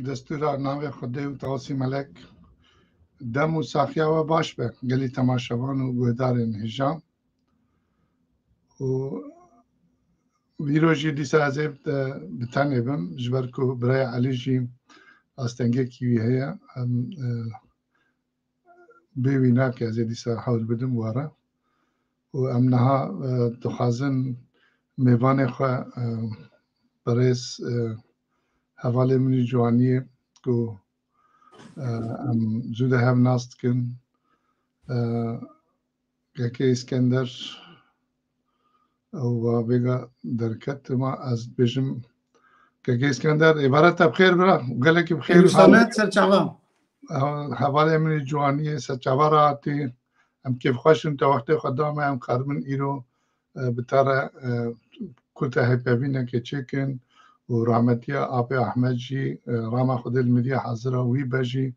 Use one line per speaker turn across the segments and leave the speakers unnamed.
دستور نام خدا و تواسی ملک دم و ساخیا و باش به گلی تماشاوان و گوهدارن هجام و ویروژی دیسا ازیب بتانه بم جبر کو برای علی جی استنگه کیوی هیا بیوینا که از دیسا حول بدم واره و امنها دخازن میوان خواه برای حواله منی جوانیه کو ام زوده هم ناست کن که اسکندر و بگا درکت ما از بجم که اسکندر عبارت بخیر برا گله که بخیر
سلامت سرچاوا
حواله منی جوانیه سرچاوا راتی ام کیف خوشم تا وقت خدام هم کارمن ایرو بتاره کلتا هپیبینه که چکن و رحمتیا آب احمد جی راما خود المدیا حاضره وی بجی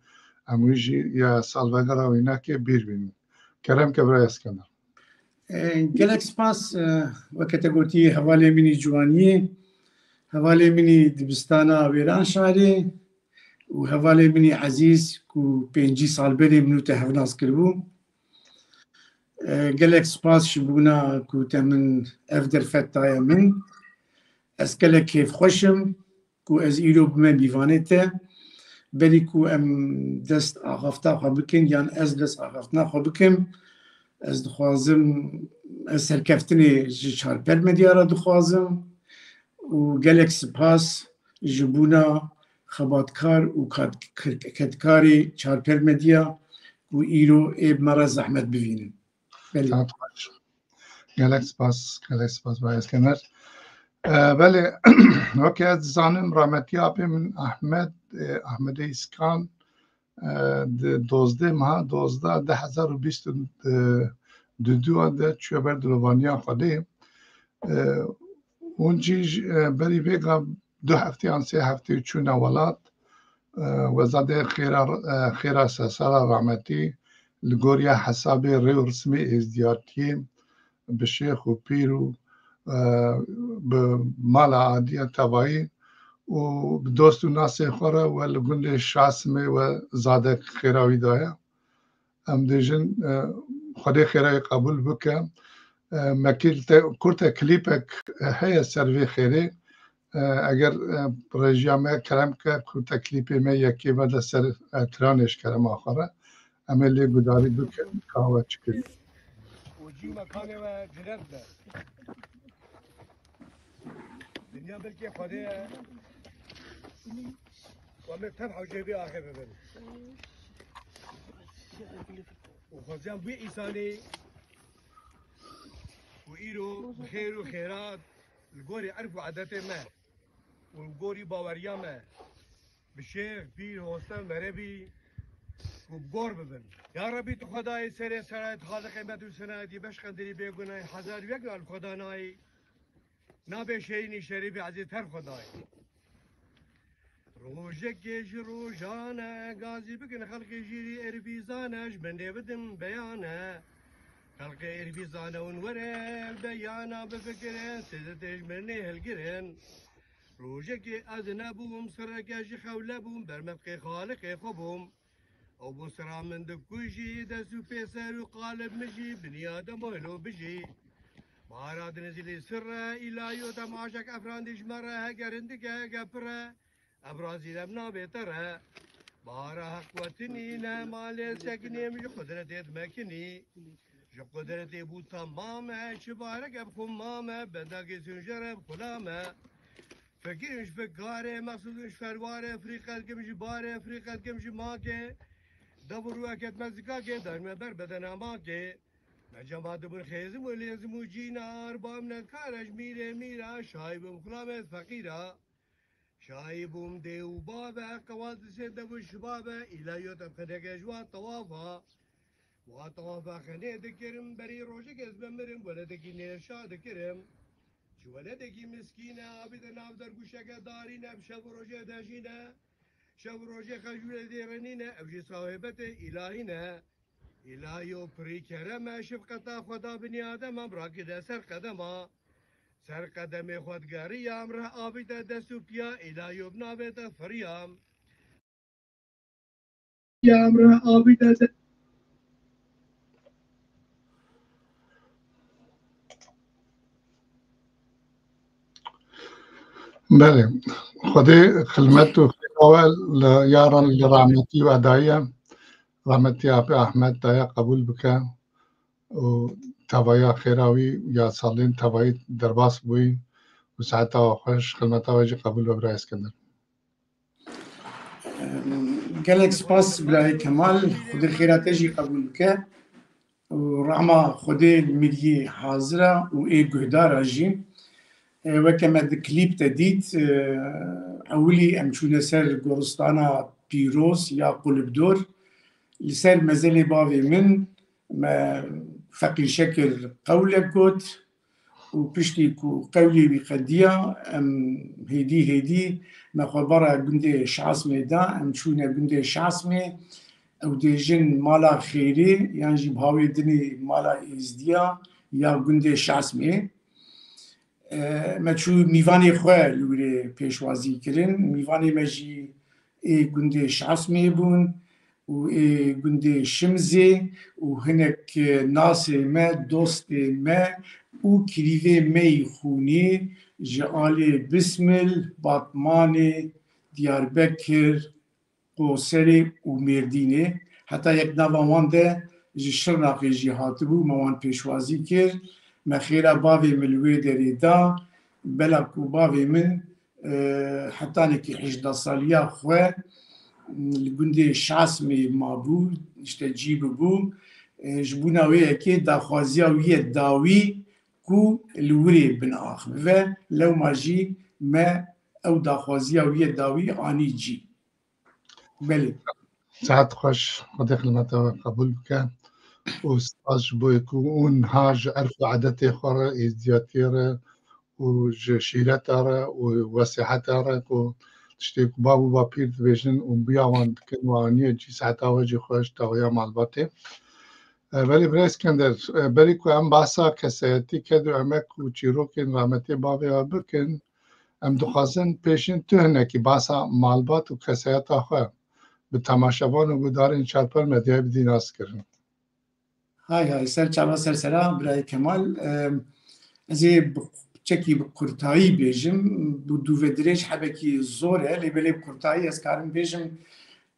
امویجی یا سالوگرا و اینا که بیر بینیم کرم که برای اسکندر
گلک سپاس وقت گوتی حواله منی جوانیه حواله منی دبستانا ویران شاری و حواله منی عزیز کو 5 سال بری منو تهوناس کربو گلک سپاس شبونا کو تمن افدر فتایا من از گلک کیف خوشم کو از ایرو بمن بیوانته بری کو ام دست آخفتا خو بکن یان از دست آخفتنا خو بکم از دخوازم از سرکفتنی چارپر مدیارا دخوازم و گلک سپاس جبونا خباتکار و کتکاری چارپر مدیا و ایرو ایب مرا زحمت ببینن بله
گلک سپاس برای اسکندر بله وکی از زانم رحمتی آبی من احمد اسکان 12 ماه 12/2022 ده چوه بر دلوانیا خوده اونجی بری بگا 2 هفته آن 3 هفته چون اولاد وزاده خیره سسر رحمتی لگوریا حساب ریو رسمی ازدیاتی به شیخ و پیر و به مال عادی تبایی و دوست و ناس خوره و لگند شاسمه و زاده خیراوی دایا ام دیجن خدا خیرای قبول بکن مکیل کرتا کلیپک هیا سروی خیره اگر رژیامه کرم که کرتا کلیپی می یکی بده سر ترانش کرم آخره عملی گداری بکن کاوه چکل
وجی مکانه و جنت ده دنیا بلکه خدا ومن تبع جيبي آخر ببن وخزيان بي إنساني وإيرو بخير وخيرات الجوري عرفوا عادته ما والجوري باوريا ما بالشيخ بير هوستن مربي وبور ببن يا ربي تخداي سري سرات خالق قيمة السنة دي باش خندري بيقولنا حزار بيقول الخدا ناي نابي شيني شريبي عزيز هر خداي روجك روجانا غازي بكن خلق جيري اربيزانا جبندي بدم بيانا خلق اربيزانا ونورا البيانا بفكرين سيدتش مني هالقرن روجك أذنا بوم سرقاج خولة بوم برمبقي خالق خبوم أو بسرا من دكوجي دسو بيسر وقالب مجي بني آدم ولو بجي مهارات نزلي سرة إلى يوتا معشك أفراندش مرة هكرندك هكبرة أبرازي لبنا بيترة بارا قوتني مال سكني مش قدرتي تمكني جو قدرتي بو تمامة شبارك بخمامة بدك سنجرة بخلامة فكرش فكاري مقصودش فرواري افريقيا كمش باري افريقيا كمش ماكي دبر وقت مزكاكي دارما بر بدنا ماكي نجمع دبر خيزم وليزم وجينا أربع من الكارج ميري ميرا شايبم خلامة فقيرة شايبهم دي وبابا قواد سيدة والشبابة إلى يوتب خدك جوا طوافا وطوافا خني دكرم بري روجك اسم مرم ولدكي نيرشا دكرم شو ولدكي مسكينة عبد نافدر قشك دارينا بشب روجة داجينا شب روجة خجولة ديرانينا أبجي صاحبته إلهينا إلهيو بري كرمة شفقة خدا بني آدم أمراكدا سر قدما سر قدم خودگاری امره آبیت دستو پیا الهیو بنابت فریام یا امره آبیت
بله خدای خدمت و خیلی یاران رحمتی و دایم رحمتی آپ احمد دایا قبول بکن و توایا خیراوی یا سالین توایی درباس بوی و ساعتا خوش خدمت آواجی قبول ببرای اسکندر
گلک سپاس برای کمال خود خیراته جی قبول که و رحمه خود میری حاضره و ای گهدار جی وكما الكليب تديت أولي أمشون سر قرصتانا بيروس يا قلب دور لسر مازال بافي من ما فقي شكل قولك قوت وبشتي قولي بقدية أم هيدي ما خبرها قندي شعصمي دا أمشون قندي شعصمي أو دي جن مالا خيري يعني جيب هاوي دني مالا إزديا يا قندي شعصمي ما چو میوانی خواه لوری پیشوازی کرن میوانی مجی ای گنده شعصمی بون و ای گنده شمزی و هنک ناس ما دوست ما و کلیوه می خونی جعال بسمل باطمان دیاربکر قوسری و مردینه حتی یک نوامان ده شرناقی جی هاتبو موان پیشوازی کرد مخيرا بافي ملوي دريدا بلا بافي من حتى نكي حجدا صاليا خواه لقندي شعصمي مابو اشتجيب بو جبونا ويه كي دا خوازيا ويه داوي كو الوري بن آخ و لو ما جي ما او دا خوازيا ويه داوي آني جي بلي
ساعت خوش خدای خدمت قبول بکن و سپاس بوی که اون هاج عرف عادت خوره ازدیاتیره و شیرت داره و وسیحت داره و تشتی بابو با پیر دویجن و بیاوان دکن و آنیه جی ساعت آواجی خوش تاویا مالباته ولی برای اسکندر بری که هم بحثا کسایتی که دو امک و چیروکن رحمتی بابی ها بکن هم دخوازن پیشن تو هنه که بحثا مالبات و کسایت خواه به تماشاوان و گدارین چرپر مدیه بدین از کرن
هاي سر چاوا سر سرا برای کمال ازي تشكي بقرطاي بيجم بدو فدريج حبكي زوره لبلي بقرطاي از كارم بيجم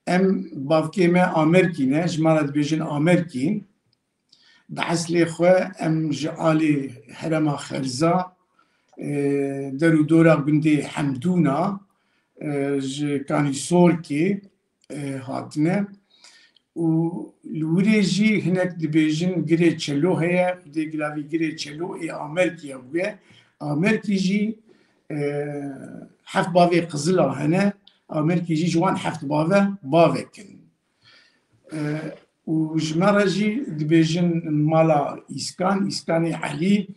ام بافكي ما امريكينه جمالت بيجن امريكي بحس لي خو ام جالي حرم خرزا درو دورا بندي حمدونا كاني سوركي هاتنه و لوريجي هناك دبيجن جري تشلو هي دي جرافي جري تشلو اي امريكي ابويا امريكي جي حفت بافي قزلا هنا امريكي جي جوان حفت بافكن وجمرة جي دبيجن مالا اسكاني علي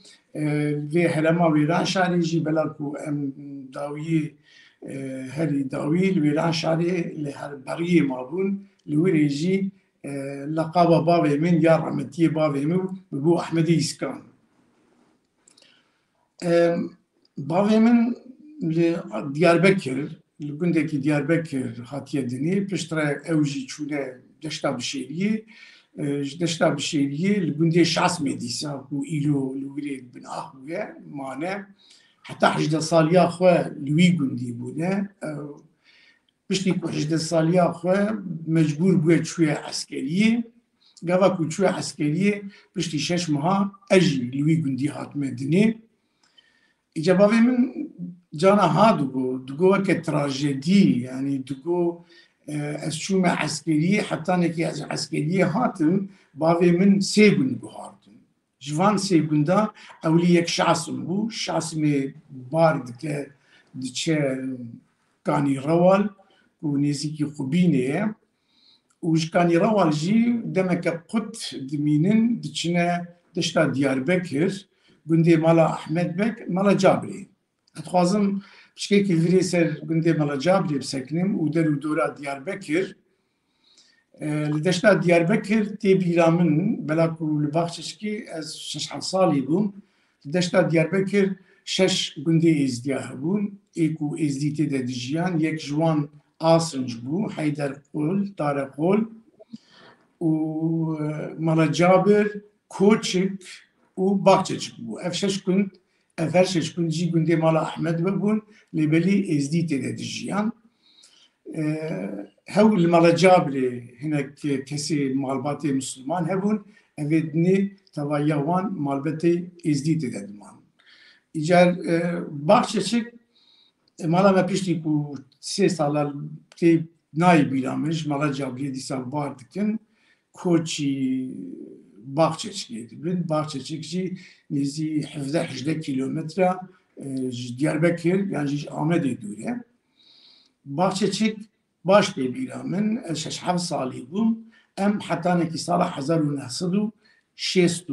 في هلما ويران شاري جي بلاكو ام داوي هري داوي الويران شاري لهالبريه مابون لوريجي لقب بابي من يا رحمتي بابي من ببو أحمدي إسكان بابي من لدياربكر لگوندێکی دیاربەکر هاتیە دنێ پشترە ئەوژی چوونە دەشتا بشێریە دەشتا بشێریە لە گوندێ شاسمێ دیسا و ئیلۆ لورێ بناخوە مانە حتا 18 ساڵیا خۆ لوی گوندی بوونە پشتی کو 18 ساڵیا خۆ مەجبور بووە چووە عەسکەریە گاوا کو چووە عەسکەریە پشتی 6 مەها ئەژی لوی گوندی هاتمە دنێ ئیجا باوێ من جانا ها دوگو وەکە تراژێدی یعنی دوگو ez çûme eskeriyê hetanekî ez eskeriyê hatim bavê min sê gund guhartin ji van sê gunda ewlî yek şasim bû şasimê bar dike diçe kanî rewal û nêzîkî xubînê ye û ji kanî rewal jî demeke qut dimînin diçine dişta Diyarbekir gundê mala Ehmedbek mala Cabrê dixwazim pişkekî virê ser gundê mala Cabrê bisekinim û der û dora Diyarbekir li deşta Diyarbekir tê bîra min bela ku li Baxçeçikê ez 6 salî bûm li deşta Diyarbekir 6 gundê êzdiya hebûn ê ku êzdî tê de dijiyan yek ji wan Asınc bû Heyderqul Tarequl û mala Cabir Koçik û Baxçeçik bû ev 6 gund ev her 6 gund jî gundê mala Ehmedbek bûn lêbelî êzdî tê de dijiyan hew li mala Cabrê hinek kesê malbatê Müslüman hebûn evê dinê tevaya wan malbatê êzdî tê de diman îcar Baxçeçik mala me piştî ku 3 sala tê nayê bîra min ji mala Cabrê dîsa bar dikin koçî Baxçeçikê dibin Baxçeçik jî nêzî 17-18 kilometre ji Diyarbekir yan jî Amedê dûr e Baxçeçik baş tê bîra min ez 6 salî bûm em hetanekî sala 1965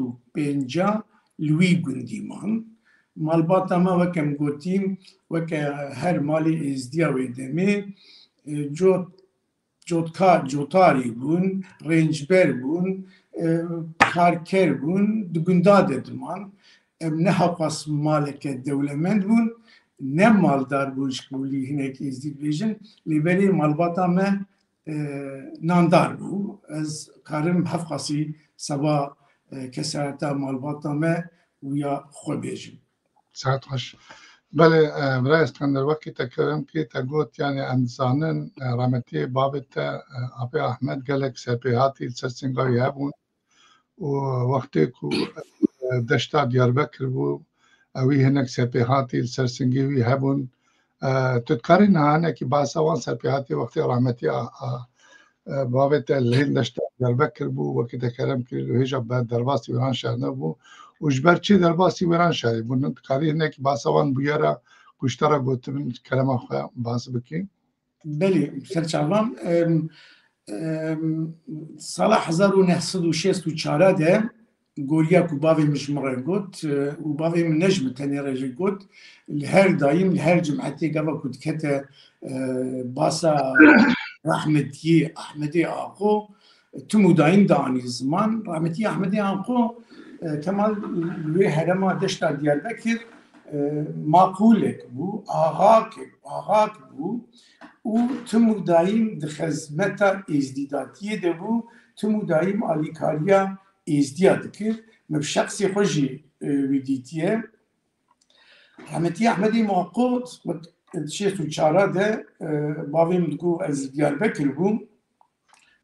li wî gundî man malbata me wekem gotîm weke her malê êzdiya wê demê cotarî bûn rêncber bûn karker bûn di gunda de diman em ne hewqas maleke dewlemend bûn ne maldar bûn ji qewlî hinek êzdî dibêjin lêberê malbata me nandar bû ez karim hevqasî seba kesareta malbata me wîya xwe bêjim
ساعت خوش بله برای اسکندر وقتی تکرم که تا گوت یعنی انسانن رحمتی بابت آبی احمد گلک سپیهاتی سرسنگاوی هبون و وقتی که دشتا دیاربکر بو اوی هنک سپیهاتی سرسنگاوی هبون تذکری نه که باسوان سپیهاتی وقتی رحمتی بابت لهن دشتا دیاربکر بو وقتی تکرم که هیچ بعد درباسی ویران شهر نبو وجبر چی درباسی ویران شهر بو تذکری نه که باسوان بیاره کشتارا گوتمن کلمه خواه باس بکی
بله سرچاوام سال 1964 ده گوریا کو باوی مجموعه گوت و باوی نجم تنی رجی گوت هر دایم هر جمعتی گاوا کود کته باسا رحمتی احمدی آقو تمو دایم دانی زمان رحمتی احمدی آقو کمال لوی هرما دشتا دیاربکر ماقولک بو آغاک بو و تمو دایم د خدمتا ازدیداتیه ده بو تمو دایم آلیکاریا ازدیا دکر مب شخصی خوشی ویدیتیه رحمتی احمدی موقع شیخ و چاره ده باویم دگو از دیاربکر بوم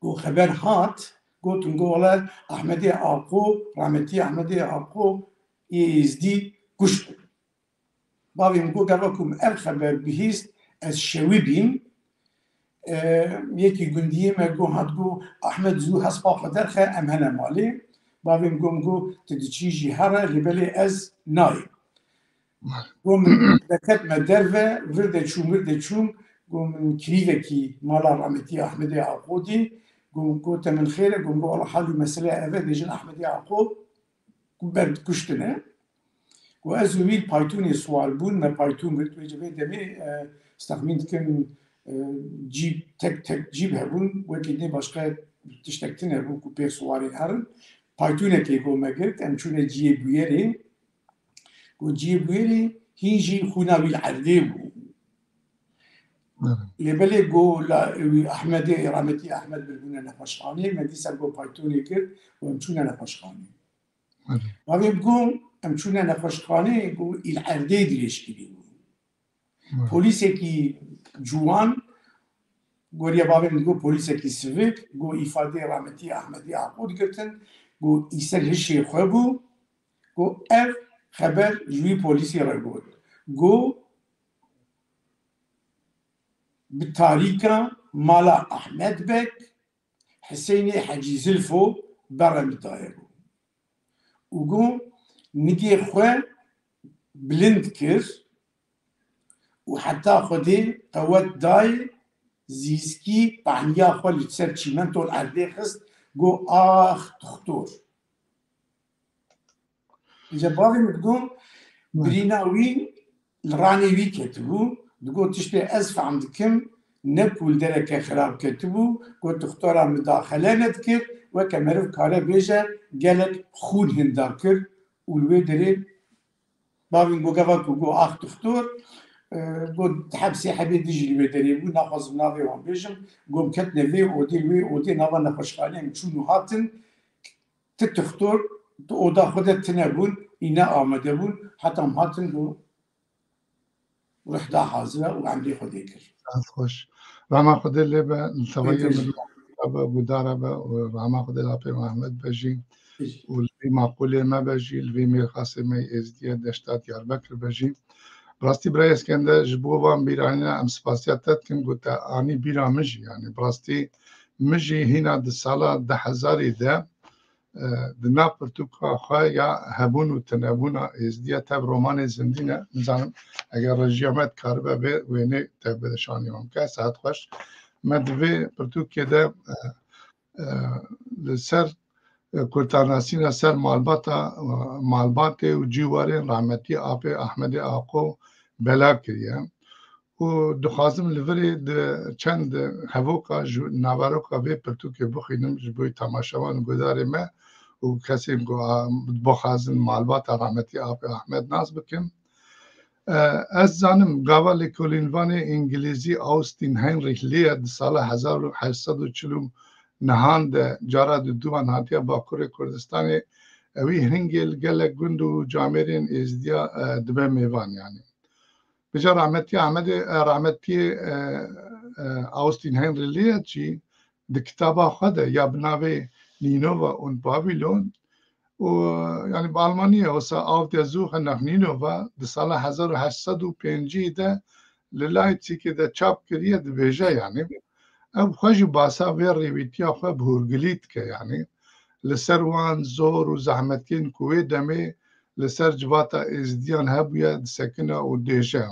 گو خبر هات گوتم گو والله احمدی آقو رحمتی احمدی آقو ازدی گوش باویم گو گرواکم ال خبر بهیست از شوی بیم یکی گندیه ما گو هات گو احمد زو هست باقی درخه امهنه مالی باویم گو تدچیجی هره لبلی از نای گو من دکت ما درفه ورده چوم گو من کریوه کی مالا رحمتی احمدی آقو دی گو تمن خیره گو الله حالی مسئله اوه دیجن احمدی آقو گو برد کشتنه و از ویل پایتون سوال بون نه پایتون گرت ویجبه دمی استخمین کن جیب تک جیب هبون وکی نه başka تشتکتن هبون کو پر سواری هرن پایتونه که گو مگرت ام چونه جیب بیری گو جیب بیری هینجی خونا ویل عرده بو لبلي جو احمد رامتي احمد بالبنى نفشخاني مديسا جو بايتوني كر ومشونا نفشخاني وابي بقوم امشونا نفشخاني جو العردي دليش كبير بوليسي كي جوان گوریا باوی گو پلیس کی سویک گو ifade رامتی احمدی عقود گرتن گو ایسل هشی خوبو گو اف خبر جوی پلیسی را گو بتاریکا مالا احمد بک حسینی حجی زلفو برم دایگو و گو نگی خواه بلند کر و حتی خودی قوت دای زیسکی پانیا خواهی سر چیمنتون عرده خست گو آخ دختور اینجا باقی مردم بریناوی لرانی وی کتبو دگو تشتی از فهمدکم نپول درکه خراب کتبو گو دختورا مداخله ند کرد و که مرف کاره بیجه گلک خون هندار کرد اولوی داره باقی گو آخ دختور قلت حبسي حبيبي يجي بدري بو ناخذ نافي وان بيجم قوم كت نفي ودي نافا نخش عليهم شنو هاتن تتختار اودا خودت تنبون اينا آمده حتى هاتن دو وحده حاضره وعملي خديكر
خوش راما خود لبا الثويه من ابو داربه وراما خود لابي محمد بجي واللي معقوله ما بجي اللي مير قاسمي ازدياد دشتات ياربكر بجي براستی برای اسکندر جبو وام بیرانه ام سپاسیاتت کن گوته آنی بیرا مجی یعنی براستی مجی هینا ده سالا 10,000 ده دنا پرتوکا خواه یا هبون و تنبون ازدیا تب رومان زندینه نزانم اگر رجیامت کاربه به وینه تب بدشانی هم که ساعت خوش مدوی پرتوکی ده لسر کلتاناسینا سر مالبات و جیوارین رحمتی آب احمد آقو بلا کریه و دخوازم لوری چند هفوکا نواروکا به پرتوکی بخینم جبوی تماشاوان گداره ما و کسی بخوازن مالبات رحمتی آب احمد ناز بکن از زانم گاوالی کلینوان انگلیزی آوستین هنریخ لید سال 1840 نهاند جارا دوان هاتیا باکور کردستان اوی هنگل گل گندو جامرین ازدیا دبه میوان یعنی بجا رحمتی آوستین هنری لیت چی ده کتابا خده یا بناوی نینووا اون بابیلون و یعنی با آلمانیه وسا آوت زوخ نخ نینووا ده سال 1805 ده للایتی که ده چاپ کریه ده بیجه یعنی ام خوشی باسا وی ریویتیا خو بهورگلیت که یعنی لسر وان زور و زحمتین کوی دمی لسر جواتا ازدیان هبویا سکنه و دیشه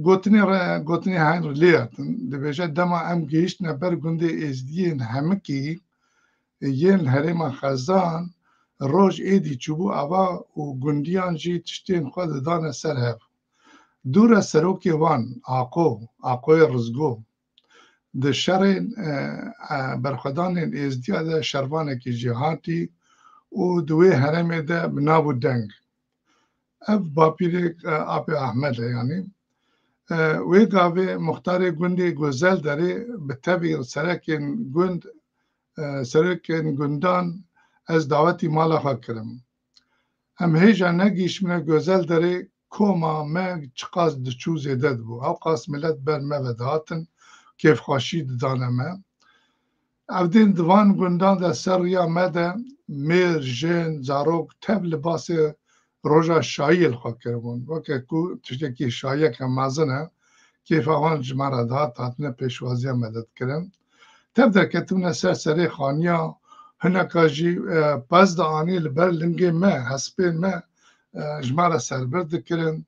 گوتنی هاین رو لیتن دبیجه دما ام گیشت نبر گنده ازدیان همکی ین هرم خزان روش ایدی چوبو آوا و گندیان جی تشتین خود دان سر هف دور سروکی وان آقوی رزگو ده شر برخدان ازدیاد شروانه کی جهاتی و دوی هرمه ده بنابو دنگ اف باپیری آبی احمد یعنی وی گاوی مختار گندی گوزل داره به طبی سرکن گندان از دعوتی مالا خواه کرم هم هیجا نگیش من گوزل داره کوما مگ چقاس دچو زیدد بو او قاس ملت بر موداتن کیف خواشید دانمه افدین دوان گندان ده سر یا مده میر جن زاروک تب لباس روژا شایل خواه کرمون وکه کو تشتکی شایل که مازنه کیف آوان جمعه داد تاتنه پیشوازی مدد کرم تب در کتونه سری خانیا هنکا جی پس دا آنی لبر لنگی ما حسبین ما جمعه سربرد کرن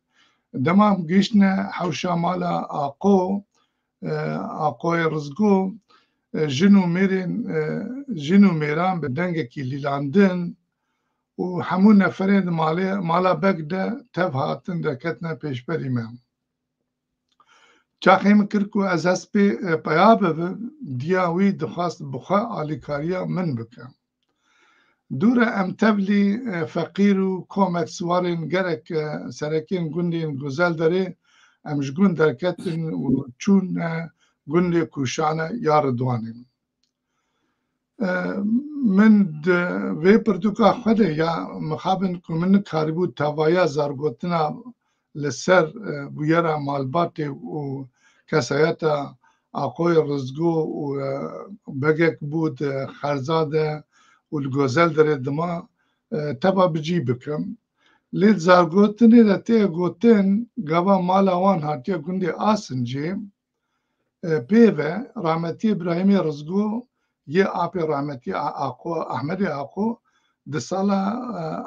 دمام گیشنه حوشا مالا آقوی رزگو جنو میران به دنگ کی لیلاندن و همون نفرین مالا بگده تب هاتن در کتنه پیش بریم چاقیم کرد که از هست پیابه دیاوی دخواست بخواه آلیکاریا من بکن دور ام تبلی فقیر و کومت سوارین گرک سرکین گندین گزل داره امش گون درکتن و چون گون کوشانه یار دوانیم من وی پرتوکا خود یا مخابن که من کاری توایا زرگوتنا لسر بویرا مالبات و کسایت آقای رزگو و بگک بود خرزاده و الگوزل در دما تبا بجی بکم لید زرگوتنی ده تی گوتن گوا مال آوان هاتیا گندی آسنجی پیوه رحمتی ابراهیمی رزگو یه آپ رحمتی آقو احمد آقو ده سال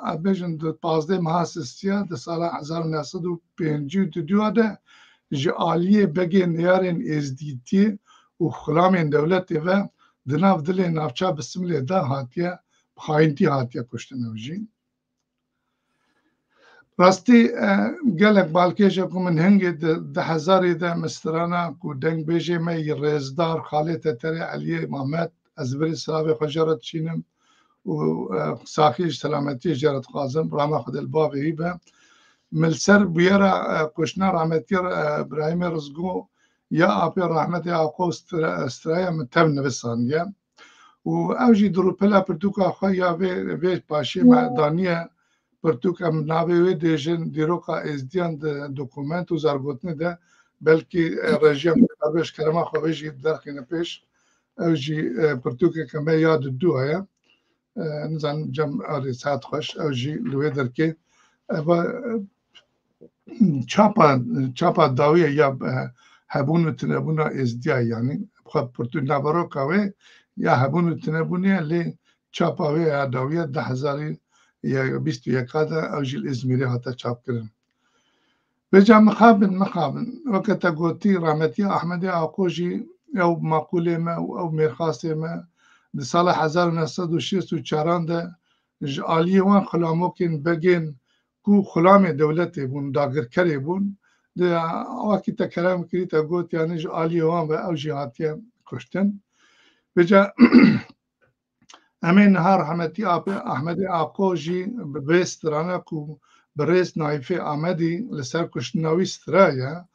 ابیجن ده 15 ماه سستیا ده سال 1952 ده جالیه بگی نیارن ازدیتی و خلامین دولتی و دناف دلی نافچا بسملی ده هاتیه خاینتی هاتیه کشتنوجی راستی گلک بالکیشه که من هنگی ده هزاری ده مسترانا که دنگ بیجه می رزدار خالیت تری علی محمد از بری سلابی خجارت چینم و ساخیش سلامتی جارت خازم راما خود الباب هیبه ملسر بیارا کشنا رحمتی ابراهیم رزگو یا آپی رحمتی آقو استرایا متب نویسانیه و اوجی دروپلا پرتوکا خواه یا وی پاشی معدانیه پرتوکا ناوی وی دیجن دیروکا ازدیان دوکومنت و زرگوتنی ده بلکی رژیم دربش کرما خواهیجی درخین پیش اوجی پرتوکا کمه یاد دو هیا نزان جمع آری ساعت خوش اوجی لوی درکی چاپا داویه یا هبون و تنبونه ازدیا یعنی بخواد پرتو نبارو کاوه یا هبون و تنبونه لی چاپاوه یا داویه 10,000 یا 21 ده اوجیل ازمیری حتی چاپ کرن بجا مخابن وقتا گوتی رحمتی احمدی آقوجی او مقوله ما او میرخاسته ما ده سال 1964 ده آلیه وان خلاموکین بگین کو خلام دولتی بون داگر کری بون ده آواکی تا کلام کری تا گوت یعنی جو آلیه وان و او جهاتیه کشتن بجا امین نهار احمدی آقوجی بسترانه کو برئیس نایفه آمدی لسر کشتناوی سترایا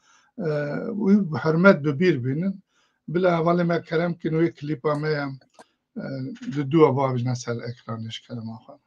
و بحرمت ببیر بینن بلا اولی ما کلام کنوی کلیپا ما دو بابج نسل اکرانش کلام آخر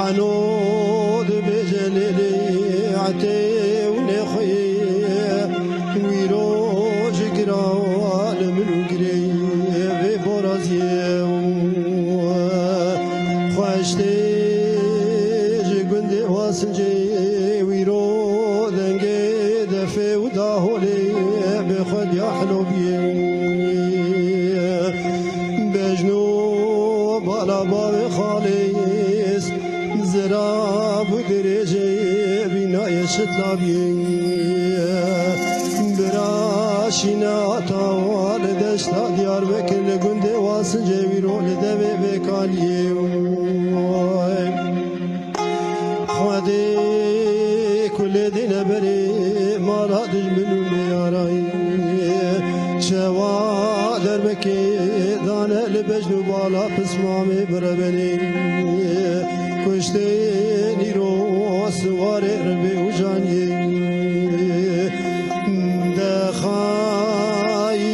حنود بجليلي عتي ونخي ويروج قرال من قري ببرازي خوشتي جقندي واسنجي ويرو دنجي دفي وداهولي بخد يحلو بيه بجنو بالا باب خالص زراب ودرجي بناي شتلابيه براشينا طوال دشتا ديار بكر لقندي واسنجي ويرو لدبي بكاليه خودي كل دين بري مراد منو مياراي شوا دربكي دانا لبجنو بالا بسمامي بربني كشتيني رو سواري ربي وجاني دخاي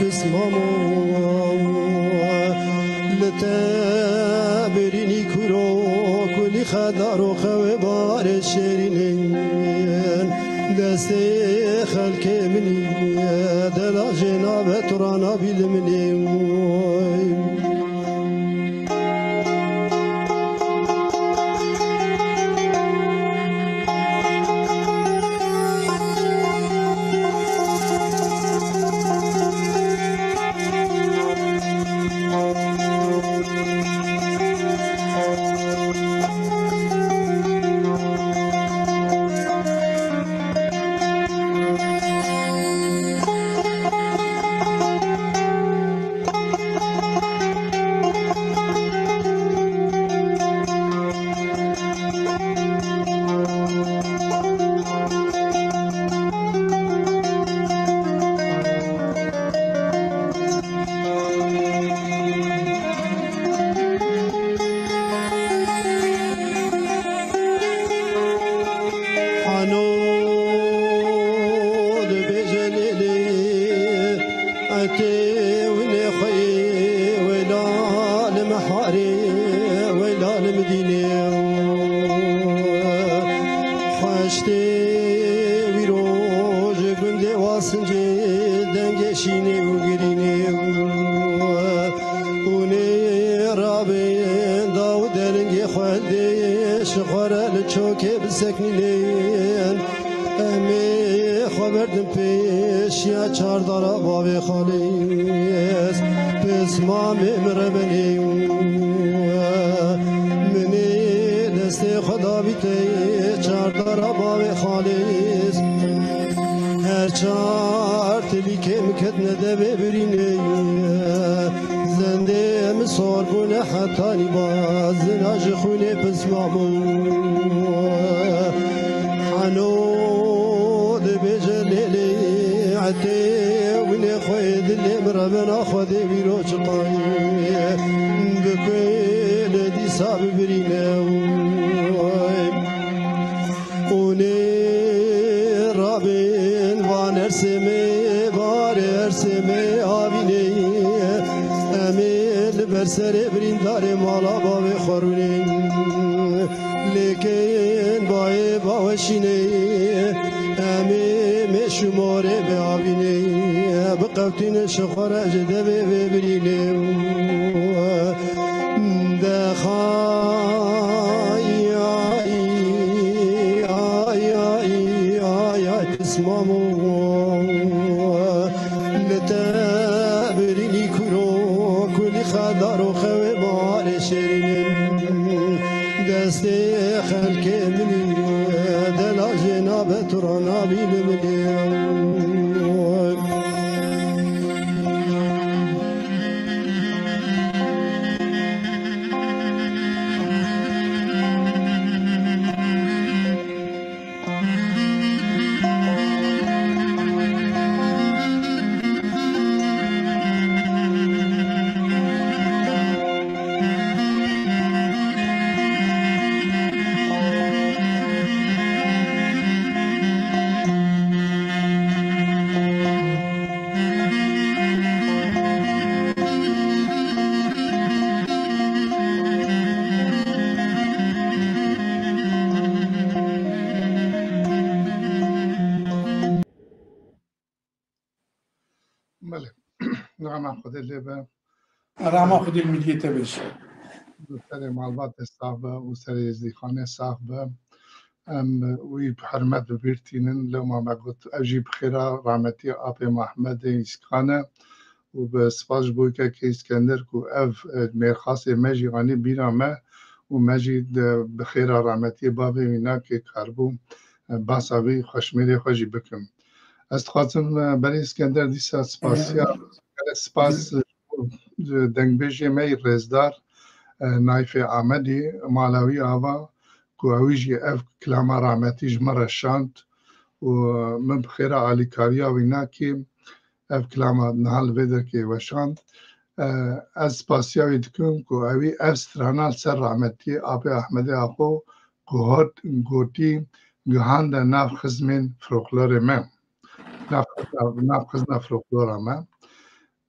بسمامو لتابريني كرو كل خدار خوي بار الشيرين دستي خلك مني دلا جناب ترانا بالمني
نعم خود اللي
راما خود الملية تبش
سر معلومات صعبة وسر زيخانة صعبة وی بحرمت ببیرتینن لو ما قلت أجيب خيرا رحمتي أبي محمد إسكانة وبسپاس بوي که اسكندر كو أف مرخاص مجي غاني بينا ما ومجي بخيرا رحمتي بابي وينا كي كاربو باساوي خشميري خوشي بكم استخاصم بري اسكندر ديسا سپاسيا سپاس دنگبيجي مي رزدار نايف عمدي مالاوي آوا كو اويجي اف كلاما رحمتيج مرة شانت ومن بخيرا علي كاريا ويناكي اف كلاما نهال فيدر كي وشانت از سپاسيا ويدكم كو اوي اف سترانا سر رحمتي ابي احمد اخو كو هات غوتي گهاند ناف خزمين فروخلور من ناف خزنا فروخلور من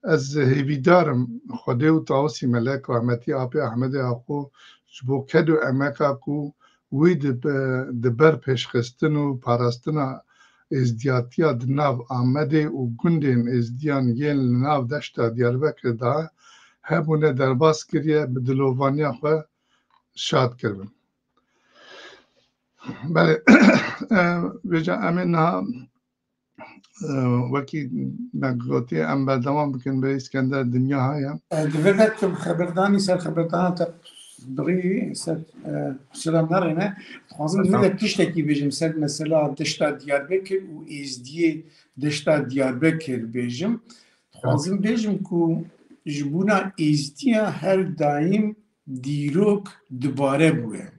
از هیویدارم خوده و تاوسی ملک رحمتی آبی احمد اخو جبو کدو امکا کو وی دبر پیشخستن و پاراستن ازدیاتیا دناو آمده و گندین ازدیان یل ناو دشتا دیاربکر دا هبونه درباس کریه بدلووانیا خو شاد کردن بله بجا امینها وكي نقطي أم بردوام بكن بإسكندر الدنيا هاي
دفرت خبرداني سر خبردانا تبغي سر سلام نارينا خوازم دفرت تشتكي بيجم سر مثلا دشتا دياربكر و إزدي دشتا دياربكر بيجم خوازم بيجم كو جبونا إزديا هر دايم ديروك دباره بوه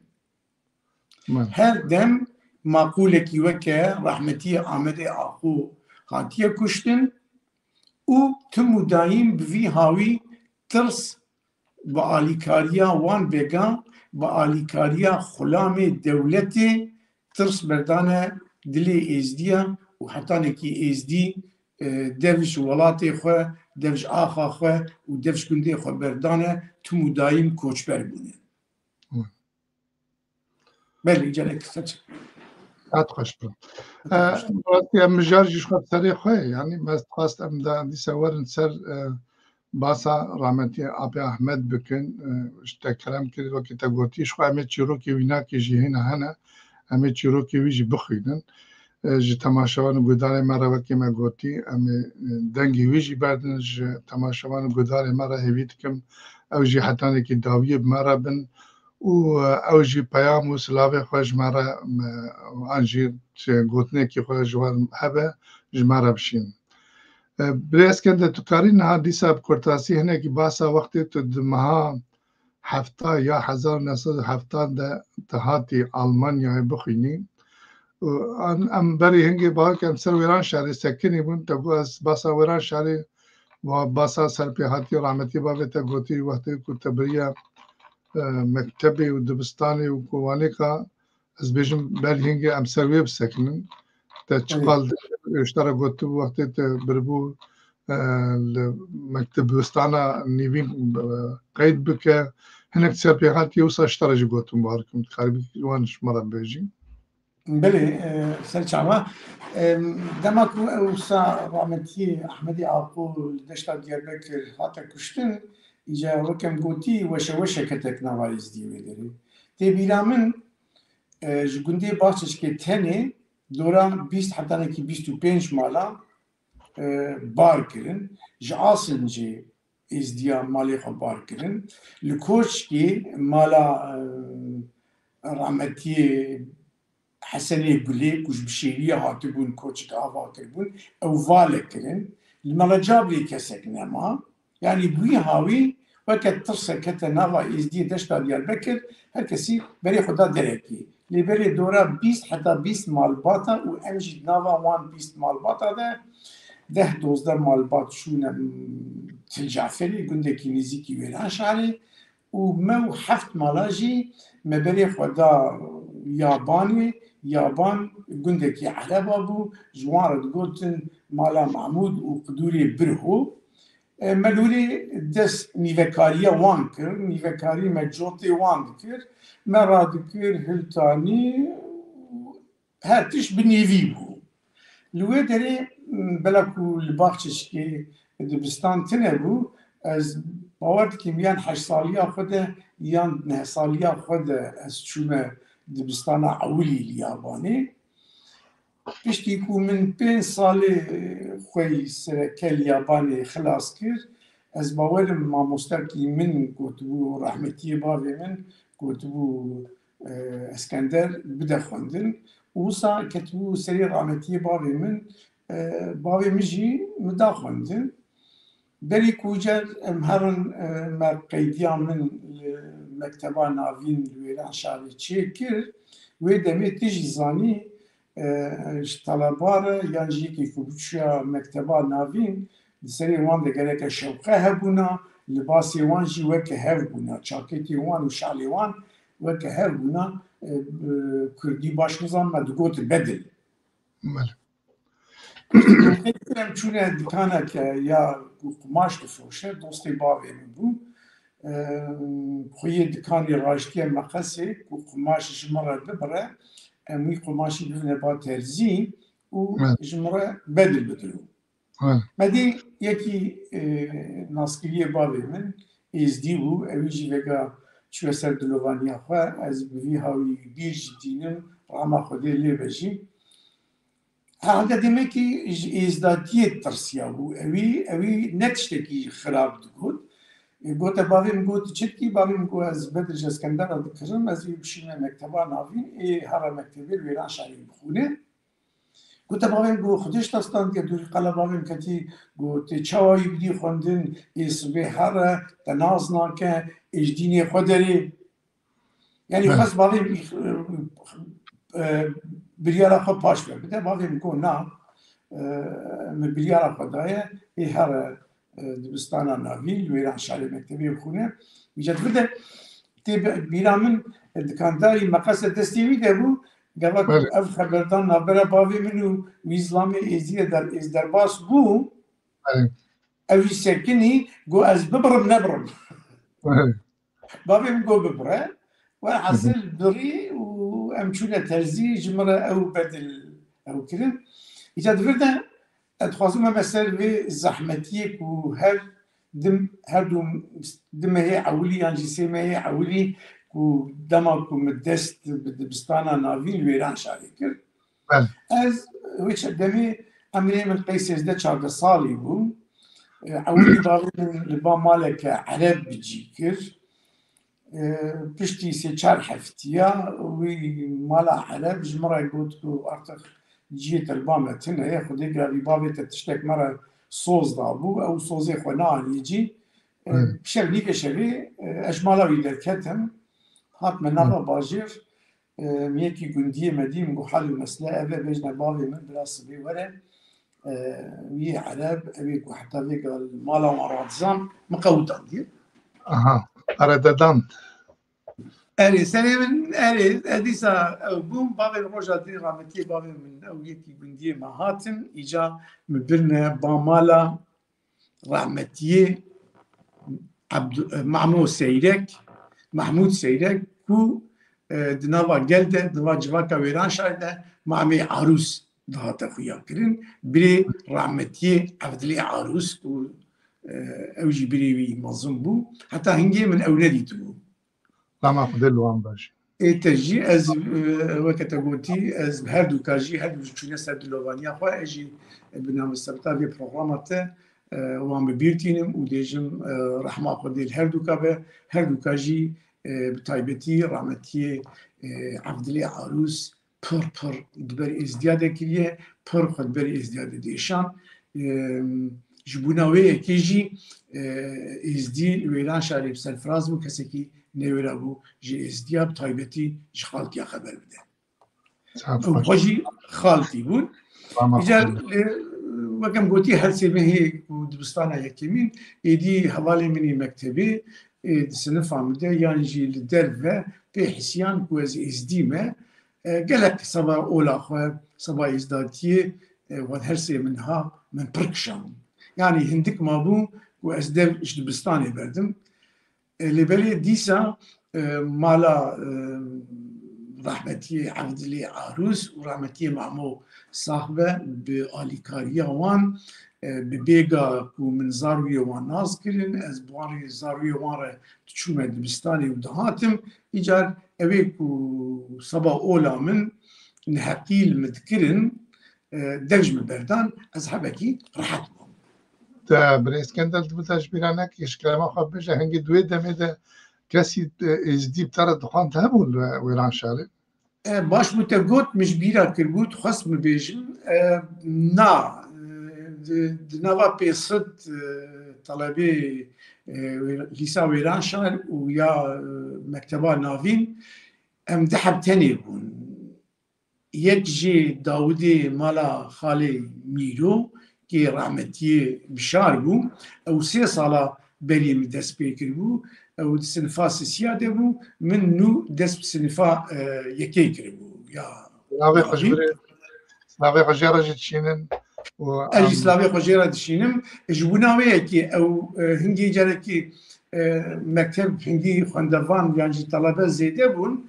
هر دم معقوله کی وکه رحمتی آمد آخو خاطیه کشتن و تم دایم بوی هاوی ترس با آلیکاریا وان بگان با آلیکاریا خلام دولت ترس بردانه دلی ازدیا و حتی نکی ازدی دوش ولاتی خو دوش آخا خو و دوش کنده خو بردانه تم دایم کوچبر بونه بله جالک سچ
خوش بم راستی مجارجش خود سری خواه یعنی بس خواست ام دا دیسا ورن سر باسا رحمتی آبی احمد بکن اشتا کلام کرد وکی تا گوتیش خواه همه چیروکی وینا که جیهین هنه همه چیروکی ویجی بخویدن جی تماشاوان گودار مرا وکی ما گوتی همه دنگی ویجی بردن جی تماشاوان گودار مرا هیوید کم او جی حتی نکی داویه بمرا بن و او جی پیام و سلاوی خوش مرا آنجی گوتنه که خوش جوان هبه جمارا بشین برای اسکنده تو کاری نه دیسا بکرتاسی هنه که باسا وقتی تو دمها هفته یا 1970 ده تهاتی آلمانیا بخینی ام بری هنگی با که ام سر ویران شهری سکنی بون تا از باسا ویران شهری و باسا سر پیهاتی رحمتی باوی تا گوتی وقتی که تبریه مکتبی و دبستانی و کوانی که از بیشم بری هنگی ام سر وی بسکنن تا چقال اشترا گوتی وقتی تا بربو مكتب وسطانا نيفين قيد بك هناك تصير بيغات يوصل اشترى جوتو مبارك متخربي وانش مرة بيجي
بله سرچاوا دمك وسا رحمتي احمدي عقول دشتا دياربكر هاتا كشتن اجا وكم قوتي وشا كتك نوايز دي ودري تي بيلا من جگندي باشش كي تاني دوران 20 حتى نكي 25 مالا بار کرن جاسن جی ازدیا مالی خو بار کرن لکوچ کی مالا رحمتی حسنی گلی کش بشیریه هاتی بون کوچ آوا کربون او واله کرن المالا جابلی کسک نما یعنی بوی هاوی وقت ترسه کت نوا ازدی دشتا دیاربکر هر کسی بری خدا درکی لبری دورا 20 حتی 20 مالباتا و امجد نوا وان 20 مالباتا ده 10-12 مالبات شونه تل جعفری گندکی نزیکی ویران شعری و مو 7 مالاجی مبری خدا یابان گندکی علبا بو جوارد گوتن مالا محمود و قدوری برهو ملولی دست نیوکاریا وان کر نیوکاری مجوتی وان کر مراد کر هلتانی هر تش بنیوی بو لوی داری بلکو لباخشش که دبستان تنبو از باور دکیم یان 8 سالیا خود یان 9 سالیا خود از چومه دبستان اولی لیابانی پشتی کو من 5 سال خوی سرکل یابانی خلاص کرد از باورم مامۆستاکی من گوتبوو ڕەحمەتی باوێ من گوتبوو ئەسکەندەر بدە خوێندن وسا کەتبوو سەری ڕەحمەتی باوێ من باوێ مژی مدا خوێندن بەری کوجەر ئەم هەرن قەیدیا من مەکتەبا ناوین وێران شاری چێ کرد وێ دەمێ تژی زانی تەلەبارە یان ژیەکی کو بچووە مەکتەبا ناوین سەری وان دەگەرێکە شەوقە هەبوونا لباسی وان جی وەکە هەر بوونا چاکێتی وان و شاڵی وان وەکە هەر بوونا کوردی باش نزانمە دگوت بەدل ئەم چوونە دکانێکە یا قماش دفرۆشە دۆستی باوێ من بوو خویە دکانی ڕاشتیە مەقەسێک و قماشی ژمەڕە ببڕە ئەمووی قماشی ببنە با تەرزی و ژمەڕە بەدل بدرو مەدی یەکی ناسکریە باوێ من ئێزدی بوو ئەویژی vêga çûye ser dilovaniya xwe ez bi vî hawî bîr jî dînim rama Xwedê lê vejî hewde demekî ji êzdatiyê tirsiya bû evî ne tiştekî xirab digot gote bavê min got çi bavê min got ez bedir ji Eskendera dikirim ez ê bişîme mekteba navîn ê hera mektebê wêran şarî bixûne gote bavê min got xwedê ji dastandiye dûrî qala bavê min ketî got çawayî bidî xwendin ê sibê here te naz nake ê ji dînê xwe derê yanî xwest bavê biryara xwe paş ve bide bavê min got na min biryara xwe daye ê here dibistana navî li wêran şarê mektebê bixûne îca bide tê bîra min dikandarî meqese destê wî de bû gevek ev xeberdan navbera bavê min û wî zilamê êziyê êz derbas bû ew jî sekinî got ez bibirim nebirim bavê min got bibire welhasil birî û em çûne terzî ji min re ew bedil ew kirin îca divir de dixwazim em ser vê zehmetiyê ku her du dimehê ewilî yan jî sê mehê ewilî ku dema ku min dest bi dibistana navîn li wêran şarê kir ez wê demê emirê min qey 13-14 salî bû ewilî bavê min li ba maleke ereb bicî kir piştî 3-4 heftiya wî mala ereb ji min re got ku artık ciyê telba me tune ye Xwedê gavî bavê te tiştek me re soz dabû ew sozê xwe neanî cî şevlîkê şevê ez ji mala wî derketim hatme nava bajêr yekî gundiyê me dî min got halû mesele ev e bêjne bavê min bila sibê were wî ereb evê ku heta vêga mala wan radizan min qewtandiye
erededan
erê serê min erê ez dîsa ew bûm bavê min roja dî rahmetiyê bavê min ew yekî gundiyê me hatin îca min birine ba mala rahmetiyê Mahmûd Seyrek ku di nava gel de di va civaka wêran şarê de Mamê Arûs dihate xuya kirin birê rahmetiyê Evdilê Arûs ku ew jî birê wî mezin bû heta hingê min ew nedîtibû
rama Xwedê li wan baş
ête jî ez weke te gotî ez herdûka jî her du çûne ser dilovaniya xwe ez jî bi navbestebta vê programa te wan bi bîr tînim û dêjim rehma Xwedê li herdûka be herdûka jî bi taybetî rahmetiyê Evdilê Arûs pir di ber êzdiya de kiriye pir xwe di ber êzdiya de dêşan ji bûna wê yekê jî êzdî li wêran şarê bi serfiraz bû kesekî nêwêra bû ji êzdiya bi taybetî ji xaltiya xeber bide xwe jî xaltî bûn îca wekem gotî her sê mehê ku dibistana yekemîn êdî hevalê minî mektebê di sinifa min de yan jî li derve pê hisiyan ku ez êzdî me gelek seba ola xwe seba êzdatiyê wan her sê min ha min pir kişand yanî hindik mabû ku ez dev ji dibistanê berdim lêbelê dîsa mala rahmetiyê Evdilê Arûs û rahmetiyê Mamo sahibe bi alîkariya wan ببيغا كو من زاروية وان ناز كرن از بواري زاروية وان تشومة دبستاني ودهاتم إيجار أبيكو صبا أولا من نحقيل مذكرن درج من بردان از حبكي راحت
تا بريسكندر دبتاش بيرانك يشكلام خبجة هنگي دوي دميده كسي ازدي بتر دخان تهبو ويران شاري
باش متقوت مش بيرا كربوت خاص مبيجم نا نوا بيصد طلبي ليسا ويران شار ويا مكتبة نافين ام دحب تاني بون يكجي داودي مالا خالي ميرو كي رحمتي بشار بو او 3 صالة بري من دست بيكر بو او سنفا سيادة بو من نو دست سنفا يكيكر بو يا
سلاوي خجبري سلاوي خجيرة جتشينن
اجي سلاوي خجيرة دشينم جبوناوي كي او هنجي جاركي مكتب هنجي خواندوان يعني طلبة زيادة بون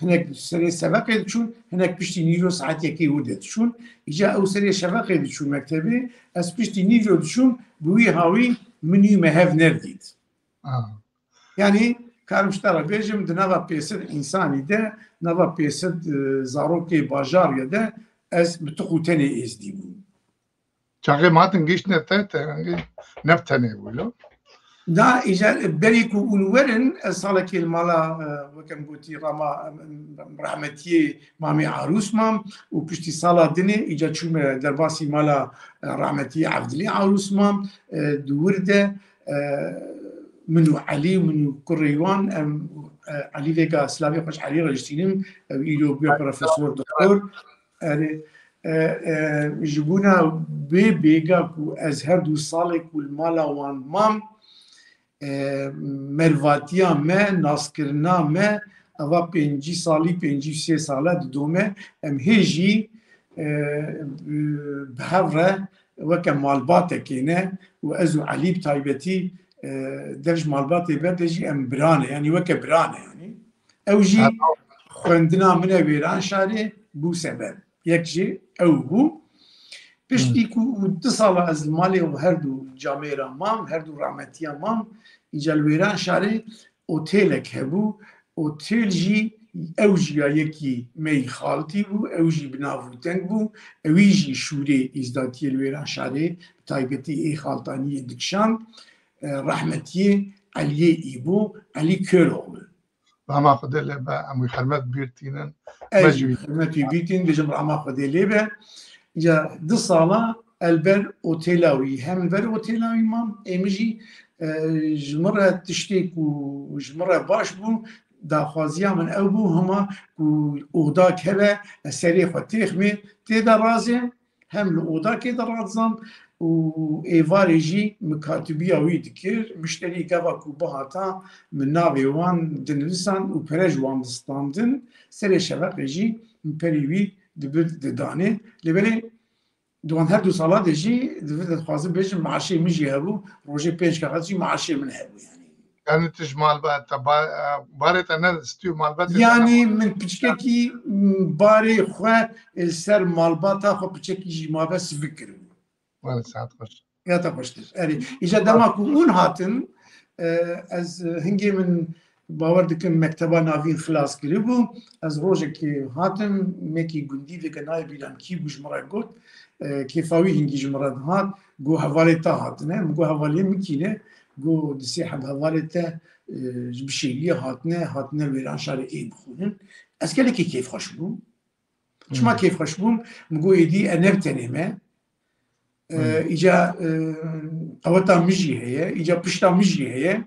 هناك سري سباق يدشون هناك بشتي نيرو ساعات يكي ودت شون إجا أو سري سباق يدشون مكتبي أس بشتي نيرو دشون بوي هاوي مني مهاف نرديد يعني كان مشترك بيجم دنابا بيسد إنساني ده نابا بيسد زاروكي باجار يده أس بتقو تاني إز ديبون
شاقي ما تنجيش نفتني بولو
دا إجا بريكو ونورن صالك المالا وكم قلتي راما رحمتي مامي عروس مام وبشتي صالة دني إجا تشوم درباسي مالا رحمتي عبدلي عروس مام دورده منو علي منو كريوان علي فيكا سلافي خوش علي رجتينم إلو بيو بروفيسور دكتور جبونا بيغا كو أزهر دو صالك والمالا وان مام مرواتیا ما ناسکرنا ما اوا 5 سالی 5 ساله دومه ام هیجی بهره وک مالبات کینه و ازو علی بتایبتی درج مالبات بدجی ام برانه يعني وك برانه يعني اوجي خوندنا من ويران شاري بو سبب يكجي او بو بشتيكو اتصال از المالي وهردو جاميرا مام هردو رحمتيا مام إجا الويران شاري أوتيلك هبو أوتيل جي أوجي يكي مي خالتي بو أوجي بنافو تنك بو أويجي شوري إزداتي الويران شاري تايبتي إي خالتاني دكشان رحمتي علي إيبو علي كيرو
رحمة خدي لبا أمي خدمت بيرتينن
أجي خدمت بيرتين بجم رحمة خدي لبا إجا 2 صالة البر أوتيلاوي هم البر أوتيلاوي مام إيمجي جمرة تشتيك وجمرة باش بو داخوازيا من او بو هما اوضاك هبا السريخ وتيخمي تيدا رازي هم الاوضاك تيدا رازم و ايفاري جي مكاتبية ويدكير مشتري كافا كوباهاتا من ناوي وان دنرسان و برج وان دستاندن سري شبق جي مبريوي دبرد دداني لبالي دوان هر 2 سالا دجي دفت خوازم بيجم معاشي مجي هبو روجي بيج كاغاتي معاشي من هبو
يعني تجمال بقى بارت انا ستيو مالبات
يعني من بيشكي باري خو السر مالباتا خو بيشكي جي ما بس فكر
ولا ساعات خوش
يا تبشتر يعني اجا دماكو اون هاتن از هنجي من باور دكم مكتبه نافين خلاص كريبو از روجك هاتم ميكي جندي في كناي بيلان كي بوش مرا قلت كيفاوي هنجي جمرات هات جو حواليتا هاتنا جو حوالي مكينه جو دسيحب حواليتا بشيليه هاتنا ويران شاري اي بخونن اسكلي كيف خشبوم شما كيف خشبوم مجو يدي انا بتنمه اجا اوتا مجي هي اجا بشتا مجي هي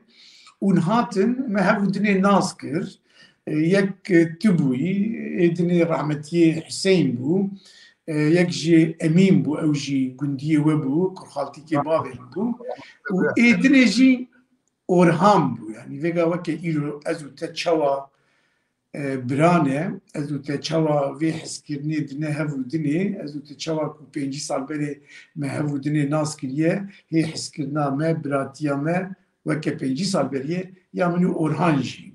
ونهاتن ما هفو دني ناسكر يك تبوي دني رحمتي حسين بو يكجي امين بو او جي جندي وبو كرخالتي كبابي بو وإدني جي اورهام بو يعني فيغا وكي ايرو ازو تتشوا برانه ازو تتشوا في حسكرني دني هفو دني ازو تتشوا كو 5 سال بري ما هفو دني ناس كريه هي حسكرنا ما براتيا ما وكي 5 سال بري يا منو اورهانجي